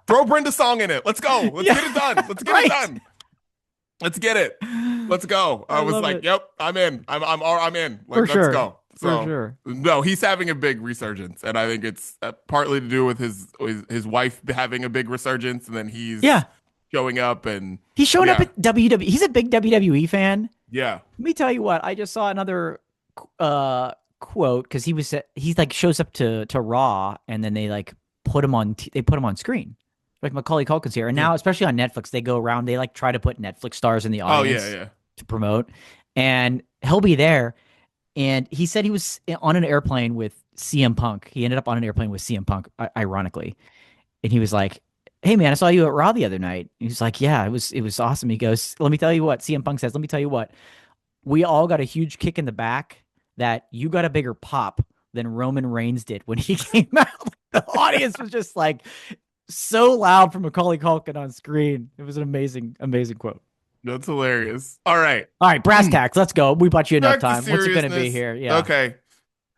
Speaker 1: Throw Brenda Song in it. Let's go. Let's
Speaker 2: Yeah.
Speaker 1: get it done. Let's get
Speaker 2: Right.
Speaker 1: it done. Let's get it. Let's go. I was
Speaker 2: love
Speaker 1: like,
Speaker 2: it.
Speaker 1: yep, I'm in. I'm in. Like,
Speaker 2: For
Speaker 1: let's
Speaker 2: sure.
Speaker 1: go.
Speaker 2: For
Speaker 1: So,
Speaker 2: sure.
Speaker 1: no, he's having a big resurgence, and I think it's partly to do with his wife having a big resurgence, and then he's
Speaker 2: Yeah.
Speaker 1: showing up, and
Speaker 2: He's showing up
Speaker 1: Yeah.
Speaker 2: at WWE. He's a big WWE fan.
Speaker 1: yeah,
Speaker 2: Let me tell you what. I just saw another quote because he's like shows up to Raw, and then they like put him on screen. Like Macaulay Culkin's here, and now especially on Netflix, they go around. They like try to put Netflix stars in the
Speaker 1: oh
Speaker 2: audience
Speaker 1: yeah,
Speaker 2: to promote, and he'll be there. And he said he was on an airplane with CM Punk. He ended up on an airplane with CM Punk, ironically, and he was like, "Hey man, I saw you at Raw the other night." He was like, "Yeah, it was awesome." He goes, "Let me tell you what." CM Punk says, "Let me tell you what. We all got a huge kick in the back that you got a bigger pop than Roman Reigns did when he came out." The audience was just like so loud for Macaulay Culkin on screen. It was an amazing, amazing quote.
Speaker 1: that's hilarious. All right,
Speaker 2: All right, brass tacks. Let's go. We bought you enough
Speaker 1: back to
Speaker 2: time. What's it going to be
Speaker 1: seriousness.
Speaker 2: here? Yeah.
Speaker 1: Okay,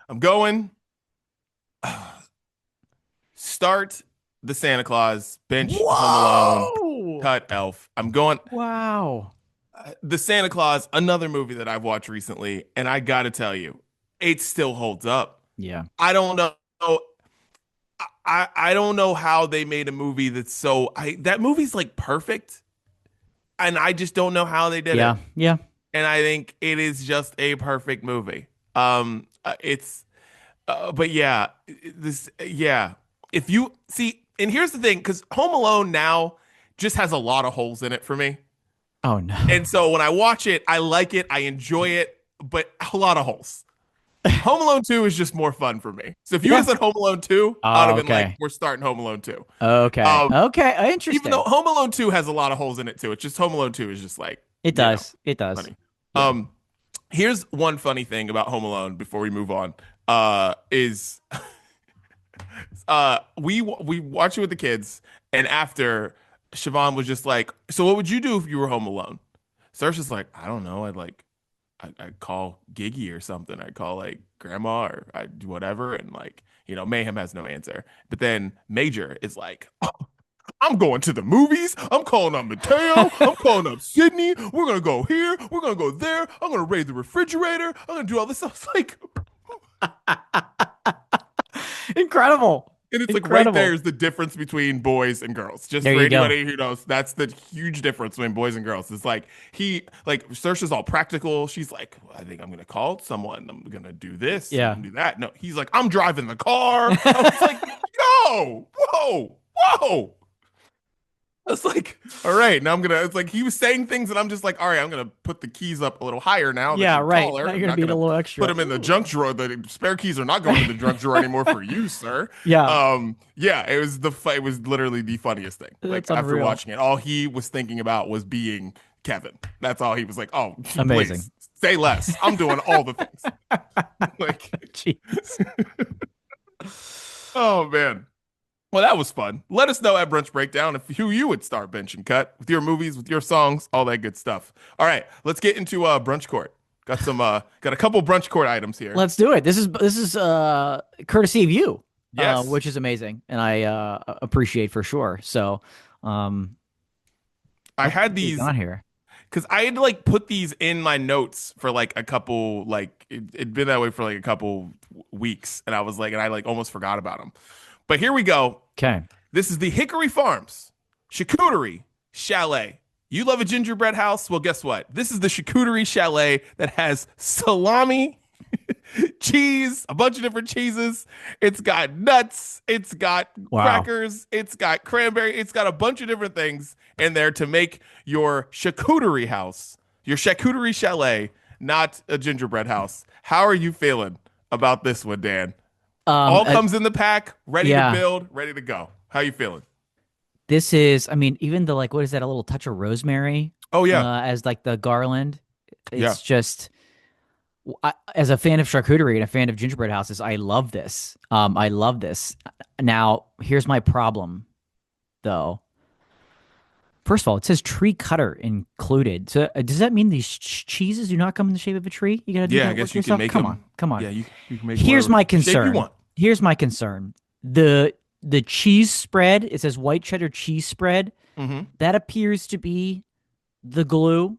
Speaker 1: I'm going. Start the Santa Claus bench Home Alone
Speaker 2: Whoa!
Speaker 1: cut Elf. I'm going.
Speaker 2: Wow.
Speaker 1: The Santa Claus, another movie that I've watched recently, and I gotta tell you, it still holds up.
Speaker 2: Yeah.
Speaker 1: I don't know. I don't know how they made a movie that's that movie's like perfect, and I just don't know how they did
Speaker 2: Yeah.
Speaker 1: it.
Speaker 2: Yeah.
Speaker 1: And I think it is just a perfect movie. It's, but yeah, yeah. If you see, and here's the thing, because Home Alone now just has a lot of holes in it for me.
Speaker 2: Oh no.
Speaker 1: And so when I watch it, I like it, I enjoy it, but a lot of holes. Home Alone 2 is just more fun for me. So if you would have said Home Alone 2, I'd have been
Speaker 2: okay.
Speaker 1: like, we're starting Home Alone 2.
Speaker 2: Okay. Okay. Interesting.
Speaker 1: Even though Home Alone 2 has a lot of holes in it too. It's just Home Alone 2 is just like,
Speaker 2: it does. It does.
Speaker 1: funny. Here's one funny thing about Home Alone before we move on. Is we watched it with the kids, and after Siobhan was just like, so what would you do if you were home alone? Saoirse's like, I don't know. I'd call Giggy or something. I'd call like grandma, or I'd do whatever. And like, Mayhem has no answer. But then Major is like, oh, I'm going to the movies. I'm calling up Mateo. I'm calling up Sydney. We're going to go here. We're going to go there. I'm going to raid the refrigerator. I'm going to do all this stuff. It's like,
Speaker 2: Incredible.
Speaker 1: and it's like
Speaker 2: Incredible.
Speaker 1: right there is the difference between boys and girls. Just
Speaker 2: There
Speaker 1: for
Speaker 2: you go.
Speaker 1: anybody who knows, that's the huge difference between boys and girls. It's like Saoirse's all practical. She's like, well, I think I'm gonna call someone. I'm gonna do this.
Speaker 2: Yeah.
Speaker 1: I'm gonna do that. No, he's like, I'm driving the car. I was like, yo, whoa. It's like, all right, now it's like he was saying things, and I'm just like, all right, I'm gonna put the keys up a little higher now. that
Speaker 2: Yeah,
Speaker 1: you're
Speaker 2: right.
Speaker 1: taller.
Speaker 2: Now
Speaker 1: I'm
Speaker 2: you're gonna
Speaker 1: not
Speaker 2: be a little extra.
Speaker 1: Put them in the junk drawer. The spare keys are not going in the junk drawer anymore for you, sir.
Speaker 2: Yeah.
Speaker 1: Yeah, it was literally the funniest thing. Like
Speaker 2: That's
Speaker 1: after
Speaker 2: unreal.
Speaker 1: watching it, all he was thinking about was being Kevin. That's all he was like, oh,
Speaker 2: Amazing.
Speaker 1: please, say less. I'm doing all the things. Like,
Speaker 2: Jeez.
Speaker 1: oh man. Well, that was fun. Let us know at Brunch Breakdown who you would start bench and cut with your movies, with your songs, all that good stuff. All right, let's get into Brunch Court. Got a couple Brunch Court items here.
Speaker 2: Let's do it. This is courtesy of you.
Speaker 1: Yes.
Speaker 2: Which is amazing, and I appreciate for sure. So,
Speaker 1: I had these
Speaker 2: on here.
Speaker 1: because I had to like put these in my notes for like a couple, like it'd been that way for like a couple weeks, and I was like, and I like almost forgot about them. But here we go.
Speaker 2: Okay.
Speaker 1: This is the Hickory Farms Charcuterie Chalet You love a gingerbread house? Well, guess what? This is the Charcuterie Chalet that has salami, cheese, a bunch of different cheeses. It's got nuts. It's got
Speaker 2: Wow.
Speaker 1: crackers. It's got cranberry. It's got a bunch of different things in there to make your charcuterie house, your charcuterie chalet, not a gingerbread house. How are you feeling about this one, Dan? All
Speaker 2: Uh,
Speaker 1: comes in the pack, ready to
Speaker 2: yeah.
Speaker 1: build, ready to go. How you feeling?
Speaker 2: This is, I mean, even the like, what is that? A little touch of rosemary,
Speaker 1: Oh yeah,
Speaker 2: as like the garland.
Speaker 1: yeah.
Speaker 2: It's just, as a fan of charcuterie and a fan of gingerbread houses, I love this. I love this. Now, here's my problem, though. First of all, it says tree cutter included. So does that mean these cheeses do not come in the shape of a tree? You gotta do
Speaker 1: Yeah, I
Speaker 2: that work
Speaker 1: guess you can
Speaker 2: yourself.
Speaker 1: make
Speaker 2: Come
Speaker 1: them.
Speaker 2: on, come on.
Speaker 1: Yeah, you can make
Speaker 2: Here's
Speaker 1: whatever
Speaker 2: my
Speaker 1: shape you
Speaker 2: concern.
Speaker 1: want.
Speaker 2: Here's my concern. The cheese spread, it says white cheddar cheese spread.
Speaker 1: Hmm.
Speaker 2: That appears to be the glue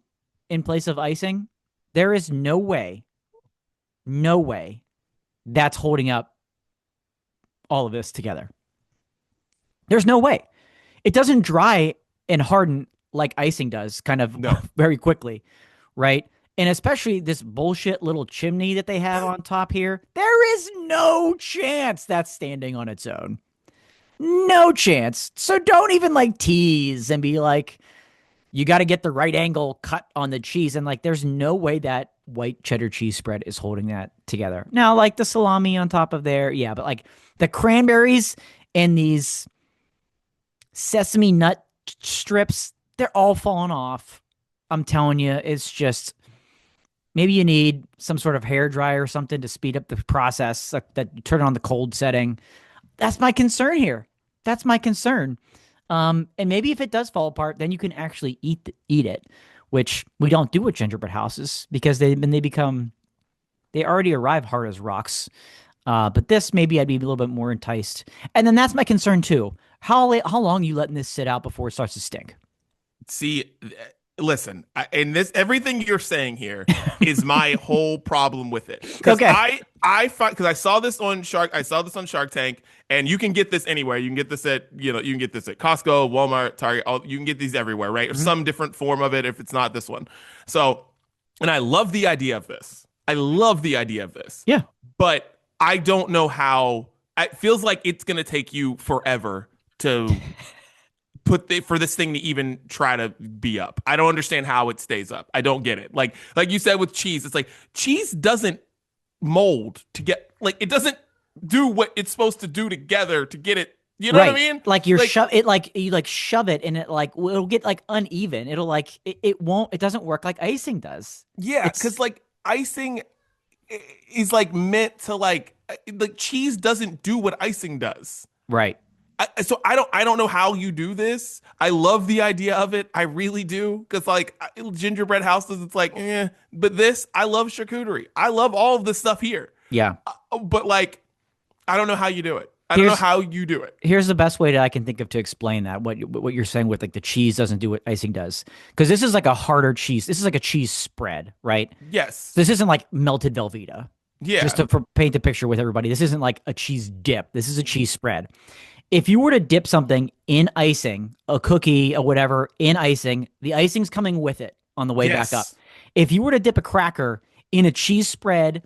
Speaker 2: in place of icing. There is no way that's holding up all of this together. There's no way. It doesn't dry and harden like icing does, kind of
Speaker 1: No.
Speaker 2: very quickly, right? And especially this bullshit little chimney that they have on top here. There is no chance that's standing on its own. No chance. So don't even like tease and be like, you got to get the right angle cut on the cheese. And like, there's no way that white cheddar cheese spread is holding that together. Now, like the salami on top of there. Yeah. But like the cranberries and these sesame nut strips, they're all falling off. I'm telling you, it's just maybe you need some sort of hair dryer or something to speed up the process, like that you turn it on the cold setting. That's my concern here. That's my concern. And maybe if it does fall apart, then you can actually eat it, which we don't do with gingerbread houses because they already arrive hard as rocks. But this, maybe I'd be a little bit more enticed. And then that's my concern too. How long are you letting this sit out before it starts to stink?
Speaker 1: See, listen, and this everything you're saying here is my whole problem with it. Because
Speaker 2: Okay.
Speaker 1: because I saw this on Shark Tank, and you can get this anywhere. You can get this at you can get this at Costco, Walmart, Target. You can get these everywhere, right? Or some different form of it if it's not this one. So, and I love the idea of this. I love the idea of this.
Speaker 2: Yeah.
Speaker 1: But I don't know how. It feels like it's gonna take you forever to for this thing to even try to be up. I don't understand how it stays up. I don't get it. Like you said with cheese, it's like cheese doesn't mold to get like it doesn't do what it's supposed to do together to get it. You know what I mean?
Speaker 2: Like you shove it and it like it'll get like uneven. It'll like it won't. It doesn't work like icing does.
Speaker 1: Yeah, because like icing is like meant to like cheese doesn't do what icing does.
Speaker 2: Right.
Speaker 1: So I don't know how you do this. I love the idea of it. I really do. Because like gingerbread houses, it's like, but this, I love charcuterie. I love all of this stuff here.
Speaker 2: Yeah.
Speaker 1: But like, I don't know how you do it. I don't know how you do it.
Speaker 2: Here's the best way that I can think of to explain that. What you're saying with like the cheese doesn't do what icing does. Because this is like a harder cheese. This is like a cheese spread, right?
Speaker 1: Yes.
Speaker 2: This isn't like melted Velveeta.
Speaker 1: Yeah.
Speaker 2: Just to paint a picture with everybody. This isn't like a cheese dip. This is a cheese spread. If you were to dip something in icing, a cookie or whatever in icing, the icing's coming with it on the way back up. If you were to dip a cracker in a cheese spread,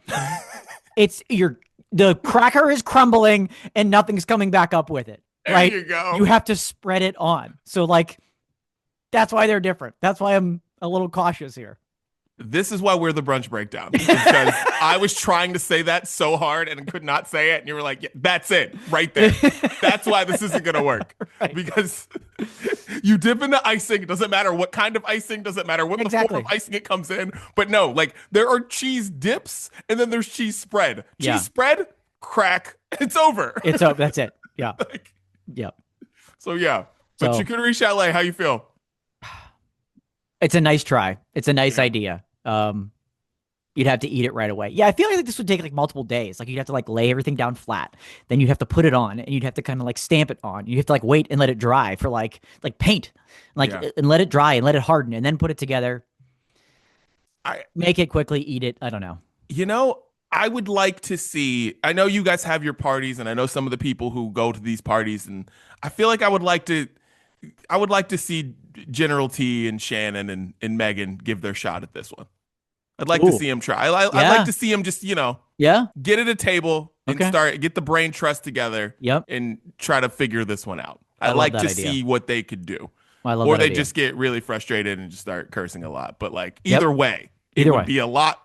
Speaker 2: the cracker is crumbling and nothing's coming back up with it. Right?
Speaker 1: There you go.
Speaker 2: You have to spread it on. So like that's why they're different. That's why I'm a little cautious here.
Speaker 1: This is why we're the brunch breakdown. Because I was trying to say that so hard and could not say it. And you were like, yeah, that's it right there. That's why this isn't going to work.
Speaker 2: Right.
Speaker 1: Because you dip into icing. It doesn't matter what kind of icing. Doesn't matter what the form of icing it comes in. But no, like there are cheese dips and then there's cheese spread. Cheese spread, crack. It's over.
Speaker 2: It's over. That's it. Yeah. Yep.
Speaker 1: So yeah. But Charcuterie Chalet, how you feel?
Speaker 2: It's a nice try. It's a nice idea. You'd have to eat it right away. Yeah, I feel like this would take like multiple days. Like you'd have to like lay everything down flat. Then you'd have to put it on and you'd have to kind of like stamp it on. You have to like wait and let it dry for like paint. And let it dry and let it harden and then put it together. Make it quickly, eat it. I don't know.
Speaker 1: You know, I would like to see, I know you guys have your parties and I know some of the people who go to these parties and I feel like I would like to see General T and Shannon and Megan give their shot at this one. I'd like to
Speaker 2: Ooh.
Speaker 1: see him try. I'd
Speaker 2: Yeah.
Speaker 1: like to see him just,
Speaker 2: Yeah.
Speaker 1: get at a table and
Speaker 2: Okay.
Speaker 1: get the brain trust together
Speaker 2: Yep.
Speaker 1: and try to figure this one out.
Speaker 2: I
Speaker 1: I'd
Speaker 2: love
Speaker 1: like
Speaker 2: that
Speaker 1: to
Speaker 2: idea.
Speaker 1: see what they could do.
Speaker 2: I love
Speaker 1: Or
Speaker 2: that
Speaker 1: they
Speaker 2: idea.
Speaker 1: just get really frustrated and just start cursing a lot. But like
Speaker 2: Yep.
Speaker 1: either way, it
Speaker 2: Either
Speaker 1: would
Speaker 2: way.
Speaker 1: be a lot.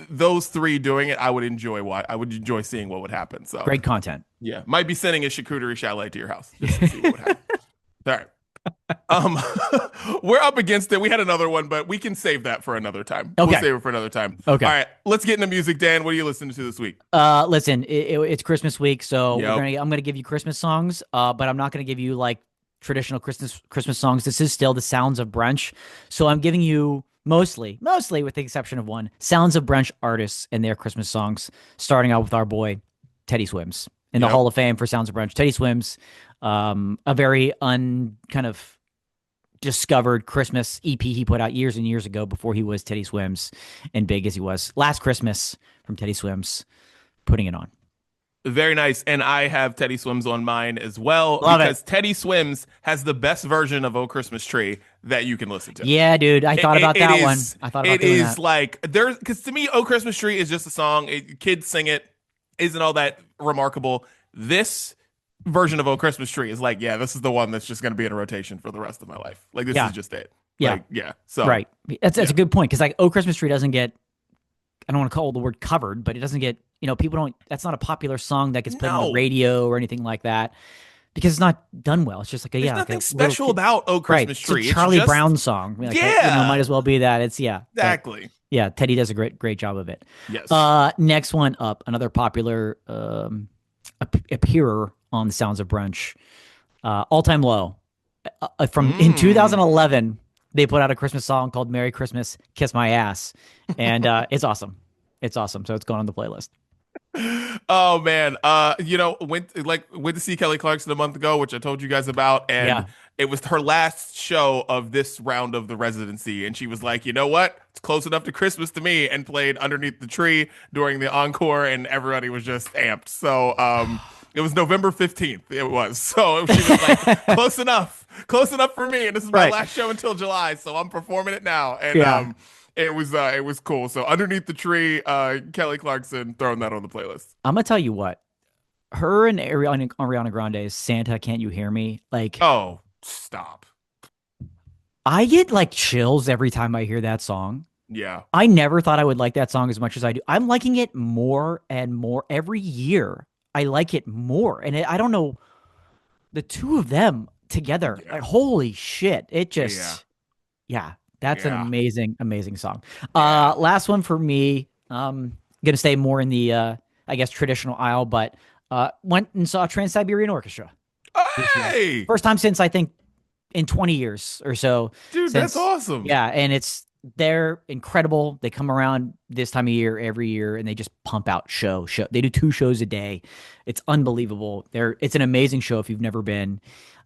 Speaker 1: Those three doing it, I would enjoy seeing what would happen. So
Speaker 2: Great content.
Speaker 1: yeah, might be sending a charcuterie chalet to your house just to see what would happen. All right. We're up against it. We had another one, but we can save that for another time.
Speaker 2: Okay.
Speaker 1: We'll save it for another time.
Speaker 2: Okay.
Speaker 1: All right. Let's get into music, Dan. What are you listening to this week?
Speaker 2: Listen, it's Christmas week, so
Speaker 1: Yep.
Speaker 2: I'm gonna give you Christmas songs, but I'm not gonna give you like traditional Christmas songs. This is still the sounds of brunch, so I'm giving you mostly with the exception of one, sounds of brunch artists and their Christmas songs. Starting out with our boy Teddy Swims in the
Speaker 1: Yep.
Speaker 2: Hall of Fame for Sounds of Brunch. Teddy Swims, a very kind of discovered Christmas EP he put out years and years ago before he was Teddy Swims and big as he was. Last Christmas from Teddy Swims, putting it on.
Speaker 1: Very nice. And I have Teddy Swims on mine as well.
Speaker 2: Love
Speaker 1: because
Speaker 2: it.
Speaker 1: Teddy Swims has the best version of "Oh Christmas Tree" that you can listen to.
Speaker 2: Yeah, dude. I thought about that one. I thought about
Speaker 1: it
Speaker 2: doing
Speaker 1: is
Speaker 2: that.
Speaker 1: like there's because to me, "Oh Christmas Tree" is just a song. Kids sing it, isn't all that remarkable. This version of "Oh Christmas Tree" is like, yeah, this is the one that's just going to be in a rotation for the rest of my life. Like this
Speaker 2: Yeah.
Speaker 1: is just it.
Speaker 2: Yeah.
Speaker 1: Like, yeah. So
Speaker 2: Right. That's a good point because like Oh Christmas Tree doesn't get, I don't want to call the word covered, but it doesn't get, people don't, that's not a popular song that gets played on
Speaker 1: No.
Speaker 2: the radio or anything like that because it's not done well. It's just like a,
Speaker 1: there's
Speaker 2: like
Speaker 1: nothing
Speaker 2: a
Speaker 1: special
Speaker 2: little
Speaker 1: about "Oh
Speaker 2: right.
Speaker 1: Christmas Tree."
Speaker 2: It's a Charlie
Speaker 1: just,
Speaker 2: Brown song. Like,
Speaker 1: Yeah.
Speaker 2: might as well be that. It's but,
Speaker 1: exactly.
Speaker 2: yeah. Teddy does a great job of it.
Speaker 1: Yes.
Speaker 2: Next one up, another popular appearer on the Sounds of Brunch, All Time Low. In 2011, they put out a Christmas song called "Merry Christmas, Kiss My Ass," and it's awesome. It's awesome. So it's going on the playlist.
Speaker 1: Oh man, went to see Kelly Clarkson a month ago, which I told you guys about, and
Speaker 2: Yeah.
Speaker 1: it was her last show of this round of the residency, and she was like, you know what, it's close enough to Christmas to me, and played "Underneath the Tree" during the encore, and everybody was just amped. So it was November 15th. It was so she was like, close enough for me, and this is my
Speaker 2: Right.
Speaker 1: last show until July, so I'm performing it now, and
Speaker 2: Yeah.
Speaker 1: It was cool. So "Underneath the Tree," Kelly Clarkson, throwing that on the playlist.
Speaker 2: I'm gonna tell you what, her and Ariana Grande's "Santa Can't You Hear Me," like
Speaker 1: Oh, stop.
Speaker 2: I get like chills every time I hear that song.
Speaker 1: Yeah.
Speaker 2: I never thought I would like that song as much as I do. I'm liking it more and more every year. I like it more, and I don't know, the two of them together.
Speaker 1: Yeah.
Speaker 2: Like, holy shit! It just, yeah. That's an
Speaker 1: Yeah.
Speaker 2: amazing song.
Speaker 1: Yeah.
Speaker 2: Last one for me. Gonna stay more in the I guess traditional aisle, but went and saw Trans-Siberian Orchestra.
Speaker 1: Hey,
Speaker 2: First time since I think in 20 years or so.
Speaker 1: dude, that's awesome.
Speaker 2: Yeah, and they're incredible. They come around this time of year every year and they just pump out show. They do 2 shows a day. It's unbelievable. It's an amazing show if you've never been.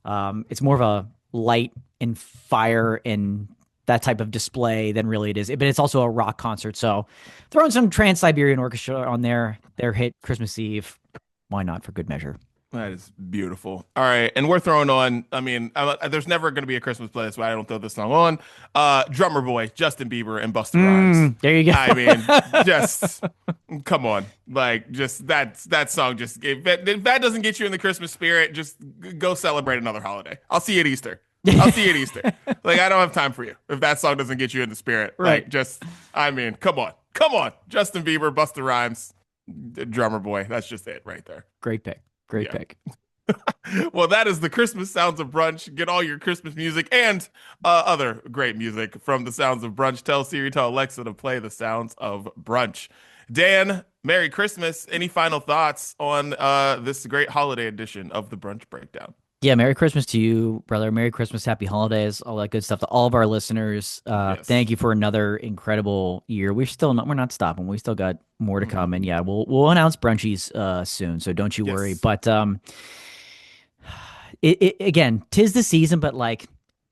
Speaker 2: It's more of a light and fire and that type of display than really it is. But it's also a rock concert. So throwing some Trans-Siberian Orchestra on their hit Christmas Eve. Why not, for good measure?
Speaker 1: That is beautiful. All right, and we're throwing on. I mean, there's never going to be a Christmas playlist where I don't throw this song on. Drummer Boy, Justin Bieber, and Busta Rhymes.
Speaker 2: There you go.
Speaker 1: I mean, just come on, like just that song. Just if that doesn't get you in the Christmas spirit, just go celebrate another holiday. I'll see you at Easter. I'll see you at Easter. Like, I don't have time for you if that song doesn't get you in the spirit.
Speaker 2: Right.
Speaker 1: Like, just, I mean, come on, Justin Bieber, Busta Rhymes, Drummer Boy. That's just it right there.
Speaker 2: Great pick. Great pick.
Speaker 1: Well, that is the Christmas Sounds of Brunch. Get all your Christmas music and other great music from the Sounds of Brunch. Tell Siri, tell Alexa to play the Sounds of Brunch. Dan, Merry Christmas. Any final thoughts on this great holiday edition of the Brunch Breakdown?
Speaker 2: Yeah, Merry Christmas to you, brother. Merry Christmas, Happy Holidays, all that good stuff to all of our listeners.
Speaker 1: Yes.
Speaker 2: Thank you for another incredible year. We're not stopping. We still got more to come, and yeah, we'll announce Brunchies soon, so don't you worry. But again, 'tis the season, but like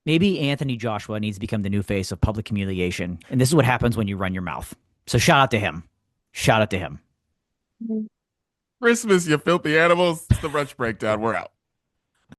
Speaker 2: maybe Anthony Joshua needs to become the new face of public humiliation, and this is what happens when you run your mouth. So shout out to him. Shout out to him.
Speaker 1: Christmas, you filthy animals. It's the Brunch Breakdown. We're out.